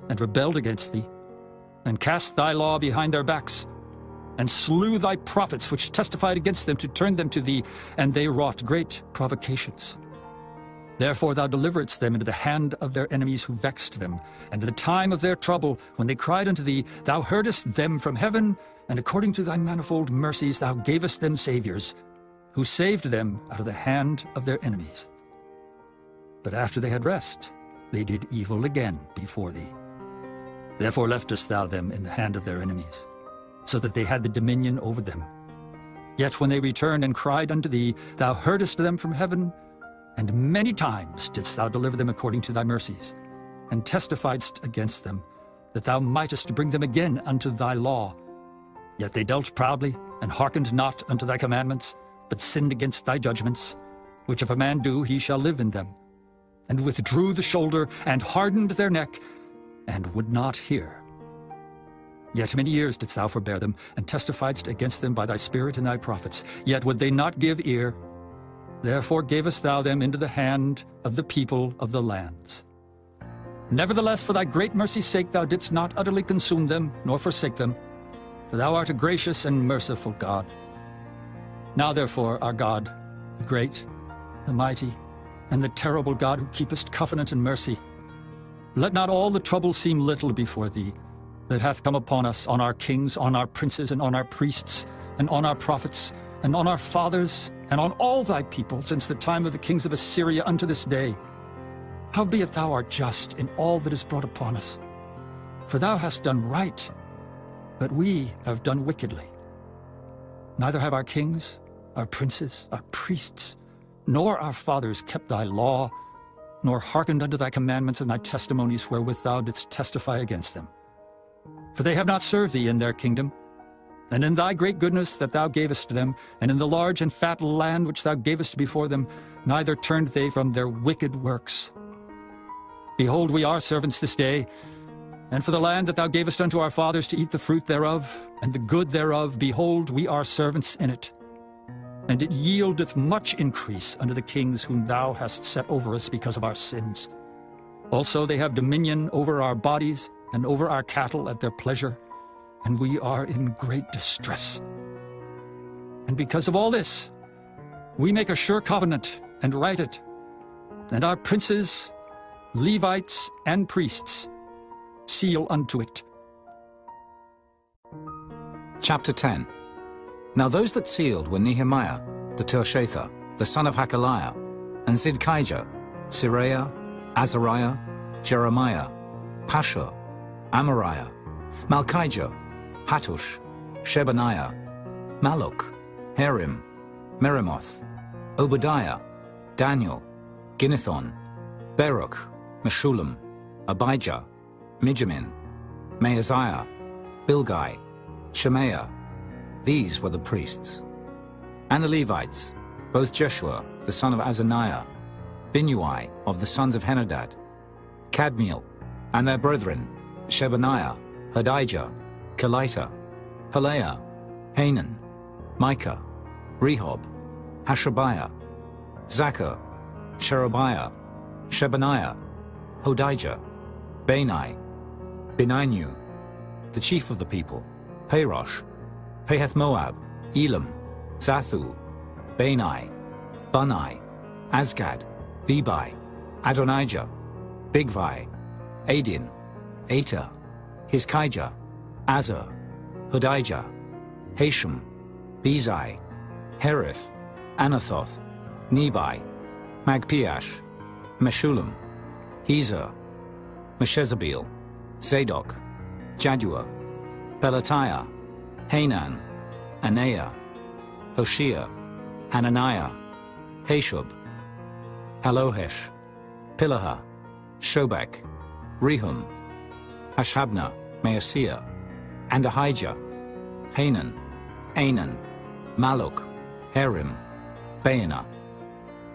Speaker 12: and rebelled against thee, and cast thy law behind their backs, and slew thy prophets which testified against them to turn them to thee, and they wrought great provocations. Therefore thou deliveredst them into the hand of their enemies who vexed them, and in the time of their trouble, when they cried unto thee, thou heardest them from heaven, and according to thy manifold mercies thou gavest them saviors, who saved them out of the hand of their enemies. But after they had rest, they did evil again before thee. Therefore leftest thou them in the hand of their enemies, so that they had the dominion over them. Yet when they returned and cried unto thee, thou heardest them from heaven, and many times didst thou deliver them according to thy mercies, and testifiedst against them, that thou mightest bring them again unto thy law. Yet they dealt proudly, and hearkened not unto thy commandments, but sinned against thy judgments, which if a man do, he shall live in them, and withdrew the shoulder, and hardened their neck, and would not hear. Yet many years didst thou forbear them, and testifiedst against them by thy Spirit and thy prophets, yet would they not give ear. Therefore gavest thou them into the hand of the people of the lands. Nevertheless, for thy great mercy's sake, thou didst not utterly consume them, nor forsake them, for thou art a gracious and merciful God. Now therefore, our God, the great, the mighty, and the terrible God, who keepest covenant and mercy, let not all the trouble seem little before thee, that hath come upon us, on our kings, on our princes, and on our priests, and on our prophets, and on our fathers, and on all thy people, since the time of the kings of Assyria unto this day. Howbeit thou art just in all that is brought upon us. For thou hast done right, but we have done wickedly. Neither have our kings, our princes, our priests, nor our fathers kept thy law, nor hearkened unto thy commandments and thy testimonies wherewith thou didst testify against them. For they have not served thee in their kingdom, and in thy great goodness that thou gavest them, and in the large and fat land which thou gavest before them, neither turned they from their wicked works. Behold, we are servants this day, and for the land that thou gavest unto our fathers to eat the fruit thereof, and the good thereof, behold, we are servants in it. And it yieldeth much increase unto the kings whom thou hast set over us because of our sins. Also they have dominion over our bodies, and over our cattle at their pleasure, and we are in great distress. And because of all this, we make a sure covenant, and write it, and our princes, Levites, and priests seal unto it.
Speaker 1: Chapter 10. Now those that sealed were Nehemiah, the Tirshatha, the son of Hakaliah, and Zidkijah, Seraiah, Azariah, Jeremiah, Pashur, Amariah, Malchijah, Hattush, Shebaniah, Maluk, Harim, Meremoth, Obadiah, Daniel, Ginnethon, Baruch, Meshullam, Abijah, Mijamin, Maaziah, Bilgai, Shemaiah. These were the priests. And the Levites, both Jeshua, the son of Azaniah, Binnui of the sons of Henadad, Kadmiel, and their brethren, Shebaniah, Hodijah, Kelita, Pelaiah, Hanan, Micah, Rehob, Hashabiah, Zachar, Sherebiah, Shebaniah, Hodijah, Bani, Beninu, the chief of the people, Parosh, Pahath-Moab, Elam, Zathu, Bani, Bunai, Azgad, Bebai, Adonijah, Bigvai, Adin, Ater, Hizkijah, Azar, Hodijah, Hashem, Bezai, Herif, Anathoth, Nebai, Magpiash, Meshullam, Hezer, Meshezabeel, Zadok, Jaddua, Pelatiah, Hanan, Anaiah, Hoshea, Hananiah, Hashub, Halohesh, Pilaha, Shobek, Rehum, Hashabnah, Maaseiah, and Ahijah, Hanan, Anan, Maluk, Harim, Baanah,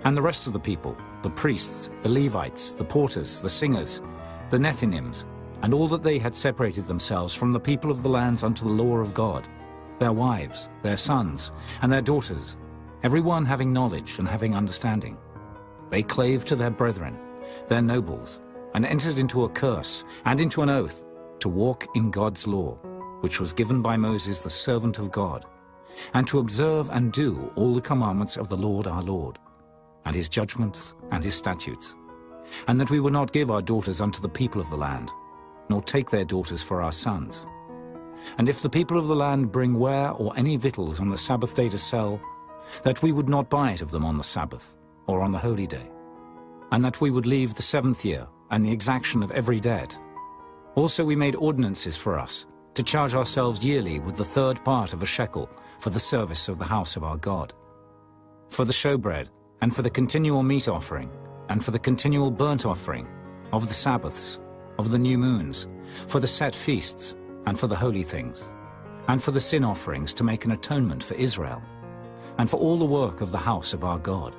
Speaker 1: and the rest of the people, the priests, the Levites, the porters, the singers, the Nethinims, and all that they had separated themselves from the people of the lands unto the law of God, their wives, their sons, and their daughters, every one having knowledge and having understanding. They clave to their brethren, their nobles, and entered into a curse and into an oath to walk in God's law, which was given by Moses the servant of God, and to observe and do all the commandments of the Lord our Lord, and his judgments and his statutes, and that we would not give our daughters unto the people of the land, nor take their daughters for our sons. And if the people of the land bring ware or any victuals on the Sabbath day to sell, that we would not buy it of them on the Sabbath, or on the holy day, and that we would leave the 7th year, and the exaction of every debt. Also we made ordinances for us, to charge ourselves yearly with the 3rd part of a shekel for the service of the house of our God, for the showbread, and for the continual meat offering, and for the continual burnt offering, of the Sabbaths, of the new moons, for the set feasts, and for the holy things, and for the sin offerings to make an atonement for Israel, and for all the work of the house of our God.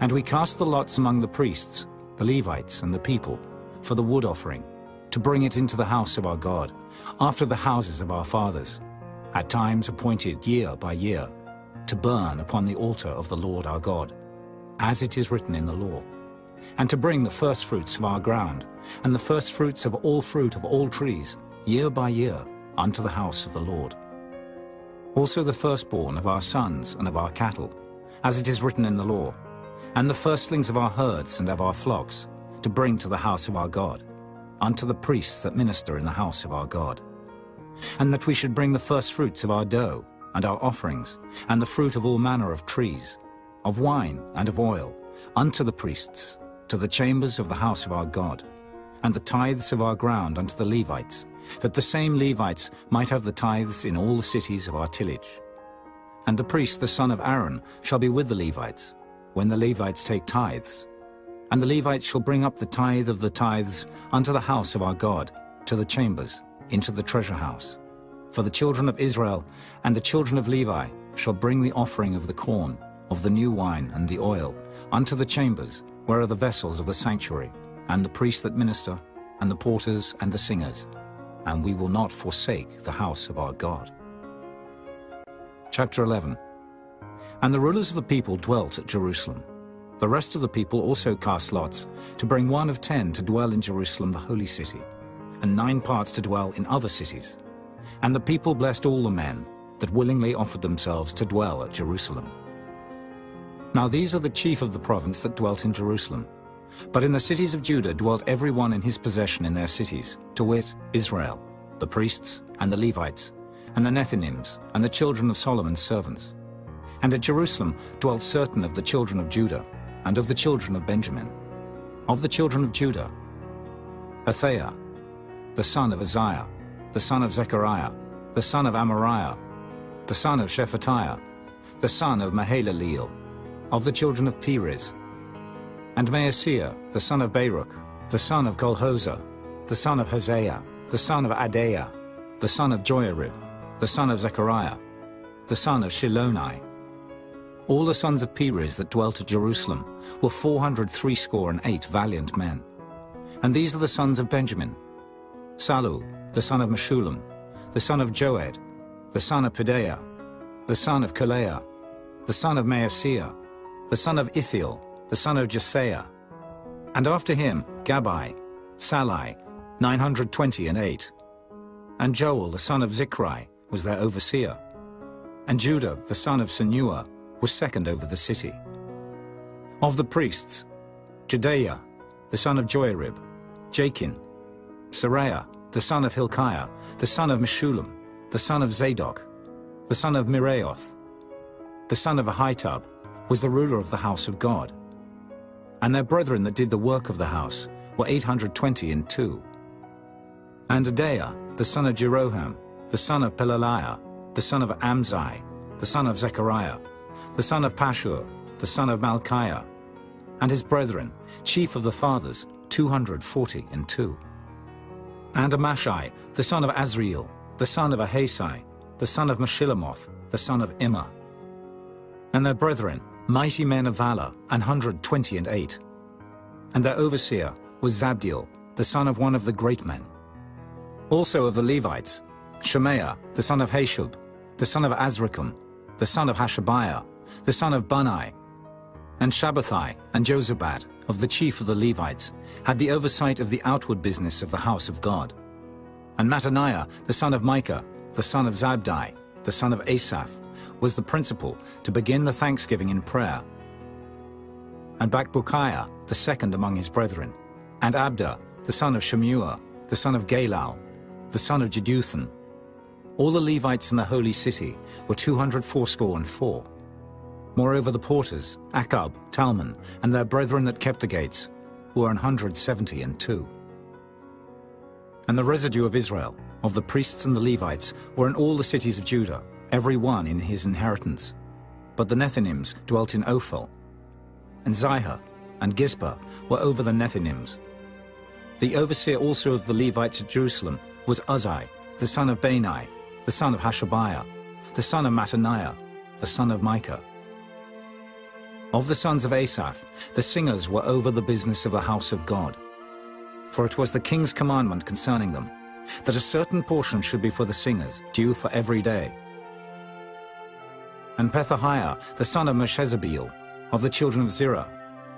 Speaker 1: And we cast the lots among the priests, the Levites, and the people, for the wood offering, to bring it into the house of our God, after the houses of our fathers, at times appointed year by year, to burn upon the altar of the Lord our God, as it is written in the law, and to bring the firstfruits of our ground, and the firstfruits of all fruit of all trees, year by year, unto the house of the Lord. Also the firstborn of our sons and of our cattle, as it is written in the law, and the firstlings of our herds and of our flocks, to bring to the house of our God, unto the priests that minister in the house of our God. And that we should bring the firstfruits of our dough, and our offerings, and the fruit of all manner of trees, of wine and of oil, unto the priests, to the chambers of the house of our God, and the tithes of our ground unto the Levites, that the same Levites might have the tithes in all the cities of our tillage. And the priest, the son of Aaron, shall be with the Levites, when the Levites take tithes. And the Levites shall bring up the tithe of the tithes unto the house of our God, to the chambers, into the treasure house. For the children of Israel and the children of Levi shall bring the offering of the corn, of the new wine and the oil, unto the chambers, where are the vessels of the sanctuary, and the priests that minister, and the porters and the singers. And we will not forsake the house of our God. Chapter 11. And the rulers of the people dwelt at Jerusalem. The rest of the people also cast lots, to bring 1 of 10 to dwell in Jerusalem the holy city, and 9 parts to dwell in other cities. And the people blessed all the men that willingly offered themselves to dwell at Jerusalem. Now these are the chief of the province that dwelt in Jerusalem. But in the cities of Judah dwelt every one in his possession in their cities, to wit, Israel, the priests and the Levites, and the Nethinims, and the children of Solomon's servants. And at Jerusalem dwelt certain of the children of Judah, and of the children of Benjamin. Of the children of Judah, Athaiah, the son of Uzziah, the son of Zechariah, the son of Amariah, the son of Shephatiah, the son of Mahalaleel. Of the children of Perez, and Maaseiah, the son of Baruch, the son of Kolhoza, the son of Hosea, the son of Adaiah, the son of Joiarib, the son of Zechariah, the son of Shiloni. All the sons of Perez that dwelt at Jerusalem were 468 valiant men. And these are the sons of Benjamin: Salu, the son of Meshullam, the son of Joed, the son of Pedaiah, the son of Kaleah, the son of Maaseiah, the son of Ithiel, the son of Jesaiah. And after him Gabai, Salai, 928. And Joel, the son of Zichri, was their overseer. And Judah, the son of Senua, was second over the city. Of the priests, Jedaiah, the son of Joiarib, Jachin, Seraiah, the son of Hilkiah, the son of Meshullam, the son of Zadok, the son of Miraioth, the son of Ahitub, was the ruler of the house of God. And their brethren that did the work of the house were 822. And Adaiah, the son of Jeroham, the son of Pelaliah, the son of Amzai, the son of Zechariah, the son of Pashur, the son of Malchiah, and his brethren, chief of the fathers, 242. And Amashai, the son of Azriel, the son of Ahasai, the son of Meshillamoth, the son of Immer. And their brethren, mighty men of valor, 128. And their overseer was Zabdiel, the son of one of the great men. Also of the Levites, Shemaiah, the son of Hashub, the son of Azrikam, the son of Hashabiah, the son of Bunai. And Shabbathai and Jozabad, of the chief of the Levites, had the oversight of the outward business of the house of God. And Mattaniah, the son of Micah, the son of Zabdi, the son of Asaph, was the principal to begin the thanksgiving in prayer. And Bakbukiah, the second among his brethren, and Abda, the son of Shemua, the son of Galal, the son of Jeduthun. All the Levites in the holy city were 284. Moreover the porters, Akab, Talmon, and their brethren that kept the gates, were 172. And the residue of Israel, of the priests and the Levites, were in all the cities of Judah, every one in his inheritance. But the Nethinims dwelt in Ophel, and Zihah and Gizpah were over the Nethinims. The overseer also of the Levites at Jerusalem was Uzzi, the son of Bani, the son of Hashabiah, the son of Mattaniah, the son of Micah. Of the sons of Asaph, the singers were over the business of the house of God. For it was the king's commandment concerning them, that a certain portion should be for the singers, due for every day. And Pethahiah, the son of Meshezabeel, of the children of Zerah,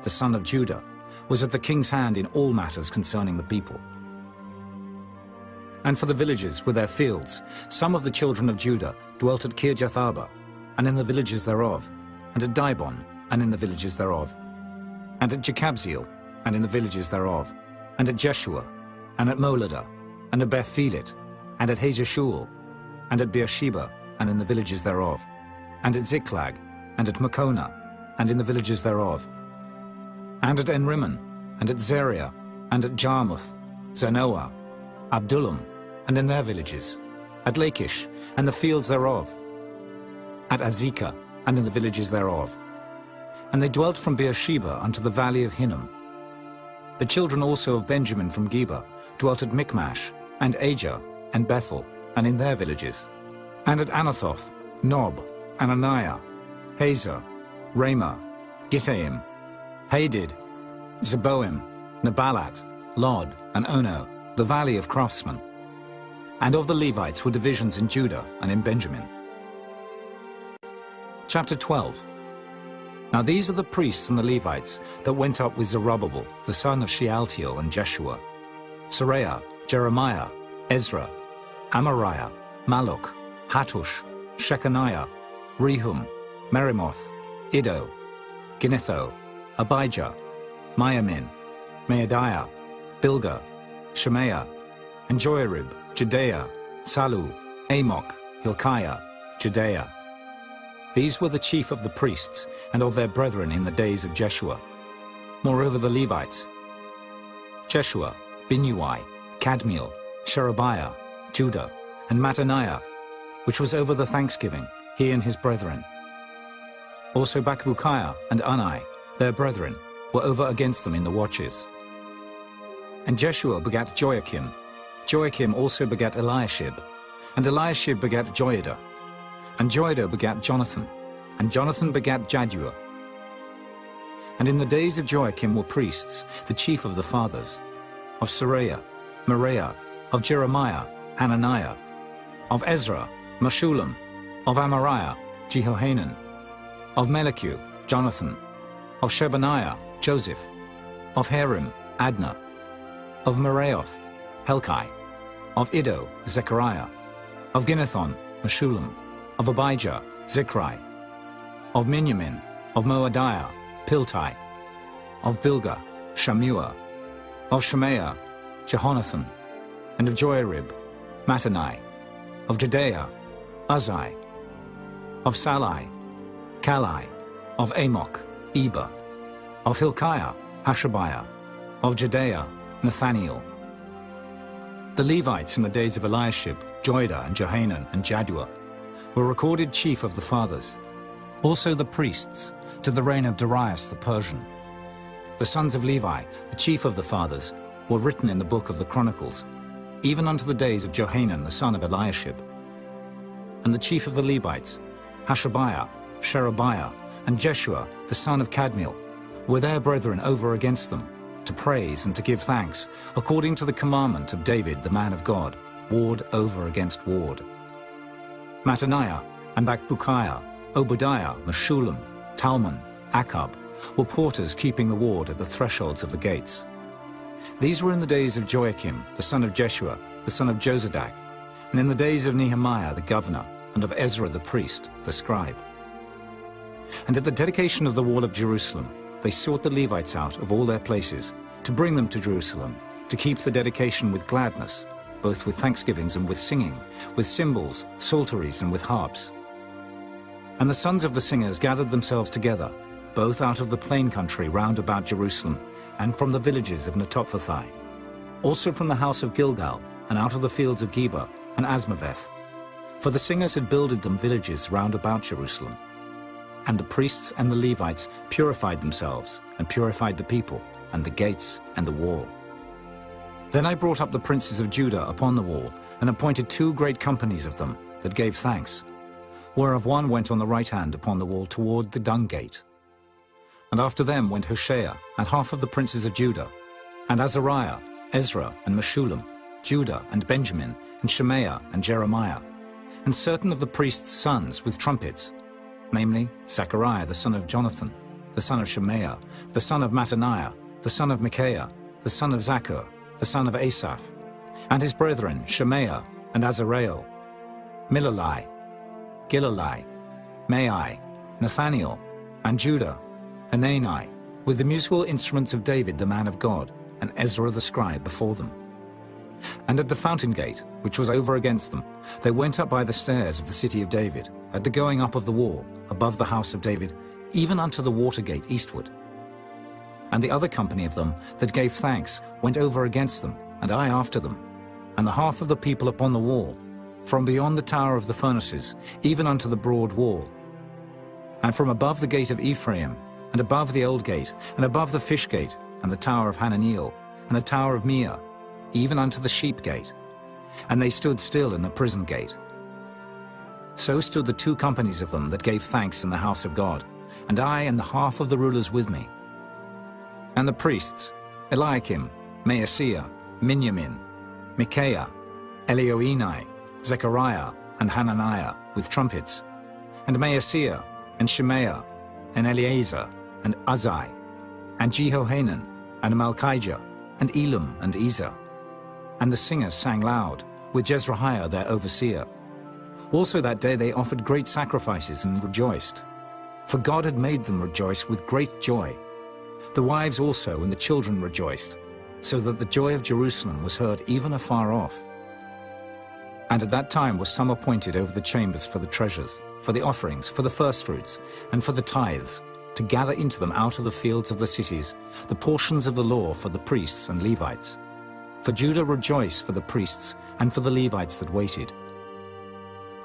Speaker 1: the son of Judah, was at the king's hand in all matters concerning the people. And for the villages with their fields, some of the children of Judah dwelt at Kirjath-Arba, and in the villages thereof, and at Dibon, and in the villages thereof, and at Jekabzeel, and in the villages thereof, and at Jeshua, and at Moladah, and at Beth-Phelet, and at Hazeshul, and at Beersheba, and in the villages thereof, and at Ziklag, and at Makona, and in the villages thereof, and at Enrimmon, and at Zeriah, and at Jarmuth, Zanoah, Abdullam, and in their villages, at Lachish, and the fields thereof, at Azekah, and in the villages thereof. And they dwelt from Beersheba unto the valley of Hinnom. The children also of Benjamin from Geba dwelt at Michmash, and Ajah, and Bethel, and in their villages, and at Anathoth, Nob, Ananiah, Hazor, Ramah, Gittaim, Hadid, Zeboim, Nebalat, Lod, and Ono, the valley of craftsmen. And of the Levites were divisions in Judah and in Benjamin. Chapter 12. Now these are the priests and the Levites that went up with Zerubbabel, the son of Shealtiel, and Jeshua, Seraiah, Jeremiah, Ezra, Amariah, Malluch, Hattush, Shechaniah, Rehum, Merimoth, Iddo, Ginnetho, Abijah, Miamin, Maadiah, Bilgah, Shemaiah, and Joiarib, Jedaiah, Salu, Amok, Hilkiah, Judea. These were the chief of the priests and of their brethren in the days of Jeshua. Moreover the Levites, Jeshua, Binnui, Kadmiel, Sherebiah, Judah, and Mattaniah, which was over the thanksgiving, he and his brethren. Also Bakbukiah and Unai, their brethren, were over against them in the watches. And Jeshua begat Joachim. Joachim also begat Eliashib. And Eliashib begat Joiada. And Joiada begat Jonathan. And Jonathan begat Jaddua. And in the days of Joachim were priests, the chief of the fathers, of Seraiah, Meraiah, of Jeremiah, Hananiah, of Ezra, Meshullam, of Amariah, Jehohanan, of Melichu, Jonathan, of Shebaniah, Joseph, of Harim, Adna, of Meraioth, Helkai, of Iddo, Zechariah, of Ginnethon, Meshullam, of Abijah, Zichri, of Miniamin, of Moadiah, Piltai, of Bilgah, Shammua, of Shemaiah, Jehonathan, and of Joiarib, Mattani, of Judea, Uzai, of Salai, Kalai, of Amok, Eber, of Hilkiah, Hashabiah, of Judea, Nathaniel. The Levites in the days of Eliashib, Joiada, and Johanan, and Jaddua, were recorded chief of the fathers. Also the priests, to the reign of Darius the Persian. The sons of Levi, the chief of the fathers, were written in the book of the Chronicles, even unto the days of Johanan the son of Eliashib. And the chief of the Levites, Hashabiah, Sherebiah, and Jeshua the son of Kadmiel, were their brethren over against them, to praise and to give thanks, according to the commandment of David the man of God, ward over against ward. Mattaniah and Bakbukiah, Obadiah, Meshullam, Talmon, Akkub, were porters keeping the ward at the thresholds of the gates. These were in the days of Joachim, the son of Jeshua, the son of Jozadak, and in the days of Nehemiah the governor, and of Ezra the priest, the scribe. And at the dedication of the wall of Jerusalem, they sought the Levites out of all their places, to bring them to Jerusalem, to keep the dedication with gladness, both with thanksgivings and with singing, with cymbals, psalteries, and with harps. And the sons of the singers gathered themselves together, both out of the plain country round about Jerusalem, and from the villages of Netophathi, also from the house of Gilgal, and out of the fields of Geba and Asmaveth. For the singers had builded them villages round about Jerusalem. And the priests and the Levites purified themselves, and purified the people, and the gates, and the wall. Then I brought up the princes of Judah upon the wall, and appointed 2 great companies of them, that gave thanks, whereof one went on the right hand upon the wall toward the dung gate. And after them went Hoshea, and half of the princes of Judah, and Azariah, Ezra, and Meshullam, Judah, and Benjamin, and Shemaiah, and Jeremiah, and certain of the priests' sons with trumpets, namely Zechariah the son of Jonathan, the son of Shemaiah, the son of Mattaniah, the son of Micaiah, the son of Zaccur, the son of Asaph, and his brethren Shemaiah, and Azareel, Milalai, Gilalai, Maai, Nathaniel, and Judah, Hanani, with the musical instruments of David the man of God, and Ezra the scribe before them. And at the fountain gate, which was over against them, they went up by the stairs of the city of David, at the going up of the wall, above the house of David, even unto the water gate eastward. And the other company of them that gave thanks went over against them, and I after them, and the half of the people upon the wall, from beyond the tower of the furnaces, even unto the broad wall. And from above the gate of Ephraim, and above the old gate, and above the fish gate, and the tower of Hananiel, and the tower of Meah, even unto the sheep gate. And they stood still in the prison gate. So stood the 2 companies of them that gave thanks in the house of God, and I and the half of the rulers with me. And the priests, Eliakim, Maaseiah, Miniamin, Micaiah, Elioenai, Zechariah, and Hananiah, with trumpets, and Maaseiah, and Shemaiah, and Eleazar, and Uzai, and Jehohanan, and Malchijah, and Elam, and Ezer. And the singers sang loud, with Jezreiah their overseer. Also that day they offered great sacrifices and rejoiced, for God had made them rejoice with great joy. The wives also and the children rejoiced, so that the joy of Jerusalem was heard even afar off. And at that time was some appointed over the chambers for the treasures, for the offerings, for the firstfruits, and for the tithes, to gather into them out of the fields of the cities the portions of the law for the priests and Levites. For Judah rejoiced for the priests and for the Levites that waited.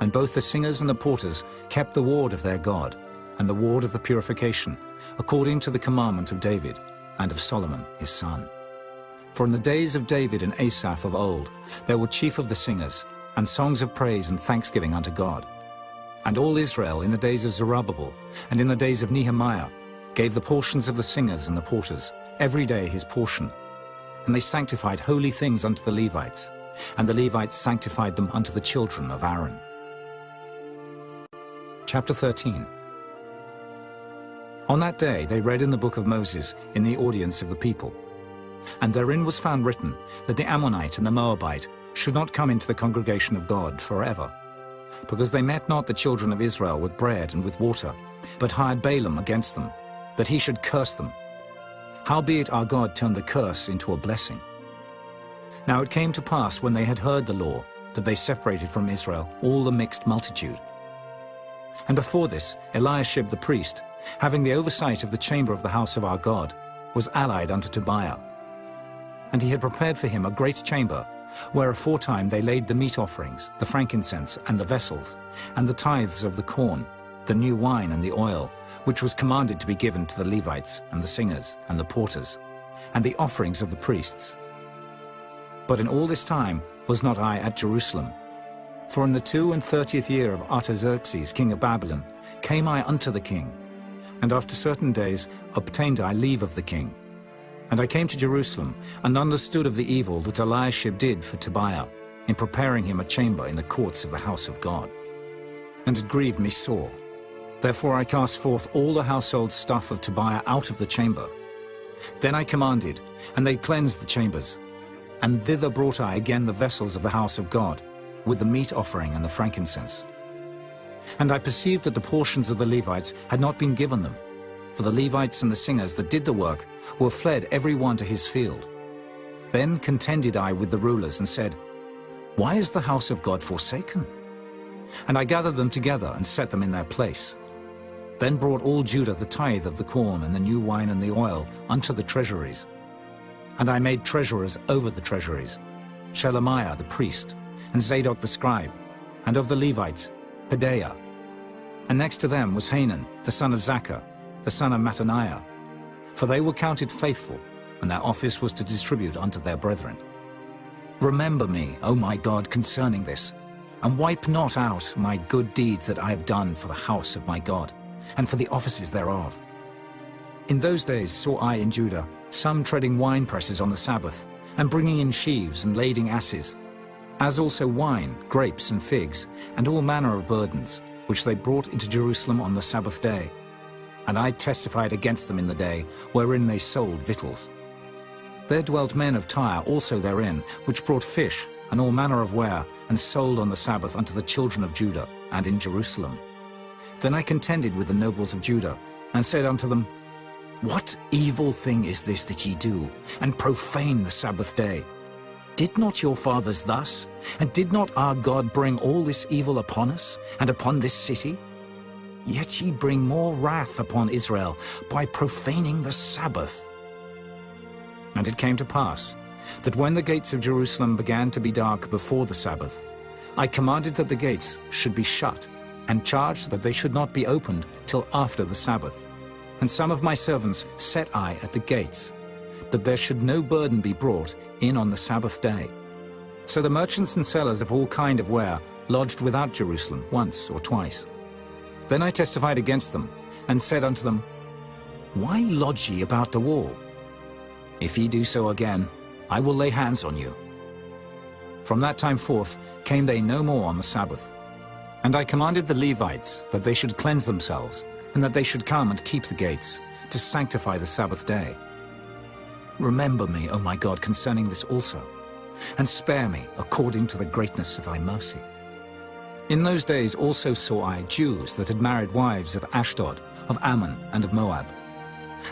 Speaker 1: And both the singers and the porters kept the ward of their God, and the ward of the purification, according to the commandment of David, and of Solomon his son. For in the days of David and Asaph of old, there were chief of the singers, and songs of praise and thanksgiving unto God. And all Israel in the days of Zerubbabel, and in the days of Nehemiah, gave the portions of the singers and the porters, every day his portion. And they sanctified holy things unto the Levites, and the Levites sanctified them unto the children of Aaron. Chapter 13. On that day they read in the book of Moses in the audience of the people. And therein was found written that the Ammonite and the Moabite should not come into the congregation of God forever, because they met not the children of Israel with bread and with water, but hired Balaam against them, that he should curse them. Howbeit our God turned the curse into a blessing. Now it came to pass, when they had heard the law, that they separated from Israel all the mixed multitude. And before this, Eliashib the priest, having the oversight of the chamber of the house of our God, was allied unto Tobiah. And he had prepared for him a great chamber, where aforetime they laid the meat offerings, the frankincense, and the vessels, and the tithes of the corn, the new wine and the oil, which was commanded to be given to the Levites, and the singers, and the porters, and the offerings of the priests. But in all this time was not I at Jerusalem. For in the 32nd year of Artaxerxes king of Babylon came I unto the king, and after certain days obtained I leave of the king. And I came to Jerusalem, and understood of the evil that Eliashib did for Tobiah, in preparing him a chamber in the courts of the house of God. And it grieved me sore. Therefore I cast forth all the household stuff of Tobiah out of the chamber. Then I commanded, and they cleansed the chambers. And thither brought I again the vessels of the house of God, with the meat offering and the frankincense. And I perceived that the portions of the Levites had not been given them, for the Levites and the singers that did the work were fled every one to his field. Then contended I with the rulers and said, Why is the house of God forsaken? And I gathered them together and set them in their place. Then brought all Judah the tithe of the corn and the new wine and the oil unto the treasuries. And I made treasurers over the treasuries, Shelemiah the priest, and Zadok the scribe, and of the Levites, Pedaiah. And next to them was Hanan, the son of Zaccur, the son of Mattaniah, for they were counted faithful, and their office was to distribute unto their brethren. Remember me, O my God, concerning this, and wipe not out my good deeds that I have done for the house of my God, and for the offices thereof. In those days saw I in Judah some treading wine presses on the Sabbath, and bringing in sheaves and lading asses, as also wine, grapes, and figs, and all manner of burdens, which they brought into Jerusalem on the Sabbath day. And I testified against them in the day wherein they sold victuals. There dwelt men of Tyre also therein, which brought fish and all manner of ware, and sold on the Sabbath unto the children of Judah, and in Jerusalem. Then I contended with the nobles of Judah, and said unto them, What evil thing is this that ye do, and profane the Sabbath day? Did not your fathers thus? And did not our God bring all this evil upon us, and upon this city? Yet ye bring more wrath upon Israel by profaning the Sabbath. And it came to pass, that when the gates of Jerusalem began to be dark before the Sabbath, I commanded that the gates should be shut, and charged that they should not be opened till after the Sabbath. And some of my servants set I at the gates, that there should no burden be brought in on the Sabbath day. So the merchants and sellers of all kind of ware lodged without Jerusalem once or twice. Then I testified against them, and said unto them, Why lodge ye about the wall? If ye do so again, I will lay hands on you. From that time forth came they no more on the Sabbath. And I commanded the Levites that they should cleanse themselves, and that they should come and keep the gates, to sanctify the Sabbath day. Remember me, O my God, concerning this also, and spare me according to the greatness of thy mercy. In those days also saw I Jews that had married wives of Ashdod, of Ammon, and of Moab.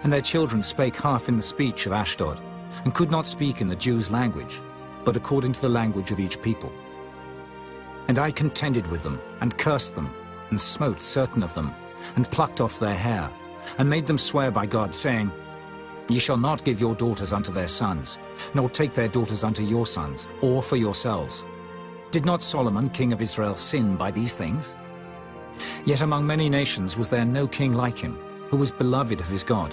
Speaker 1: And their children spake half in the speech of Ashdod, and could not speak in the Jews' language, but according to the language of each people. And I contended with them, and cursed them, and smote certain of them, and plucked off their hair, and made them swear by God, saying, Ye shall not give your daughters unto their sons, nor take their daughters unto your sons, or for yourselves. Did not Solomon, king of Israel, sin by these things? Yet among many nations was there no king like him, who was beloved of his God,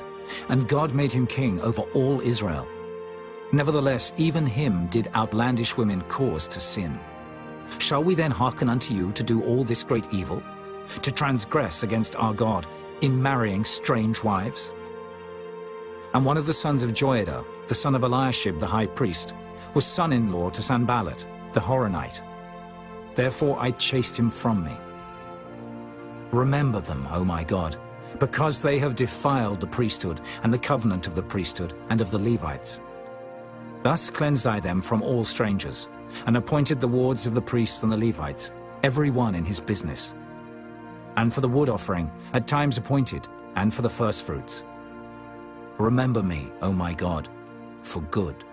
Speaker 1: and God made him king over all Israel. Nevertheless, even him did outlandish women cause to sin. Shall we then hearken unto you to do all this great evil, to transgress against our God in marrying strange wives? And one of the sons of Joiada, the son of Eliashib the high priest, was son-in-law to Sanballat, the Horonite. Therefore I chased him from me. Remember them, O my God, because they have defiled the priesthood and the covenant of the priesthood and of the Levites. Thus cleansed I them from all strangers, and appointed the wards of the priests and the Levites, every one in his business. And for the wood offering, at times appointed, and for the firstfruits. Remember me, O my God, for good.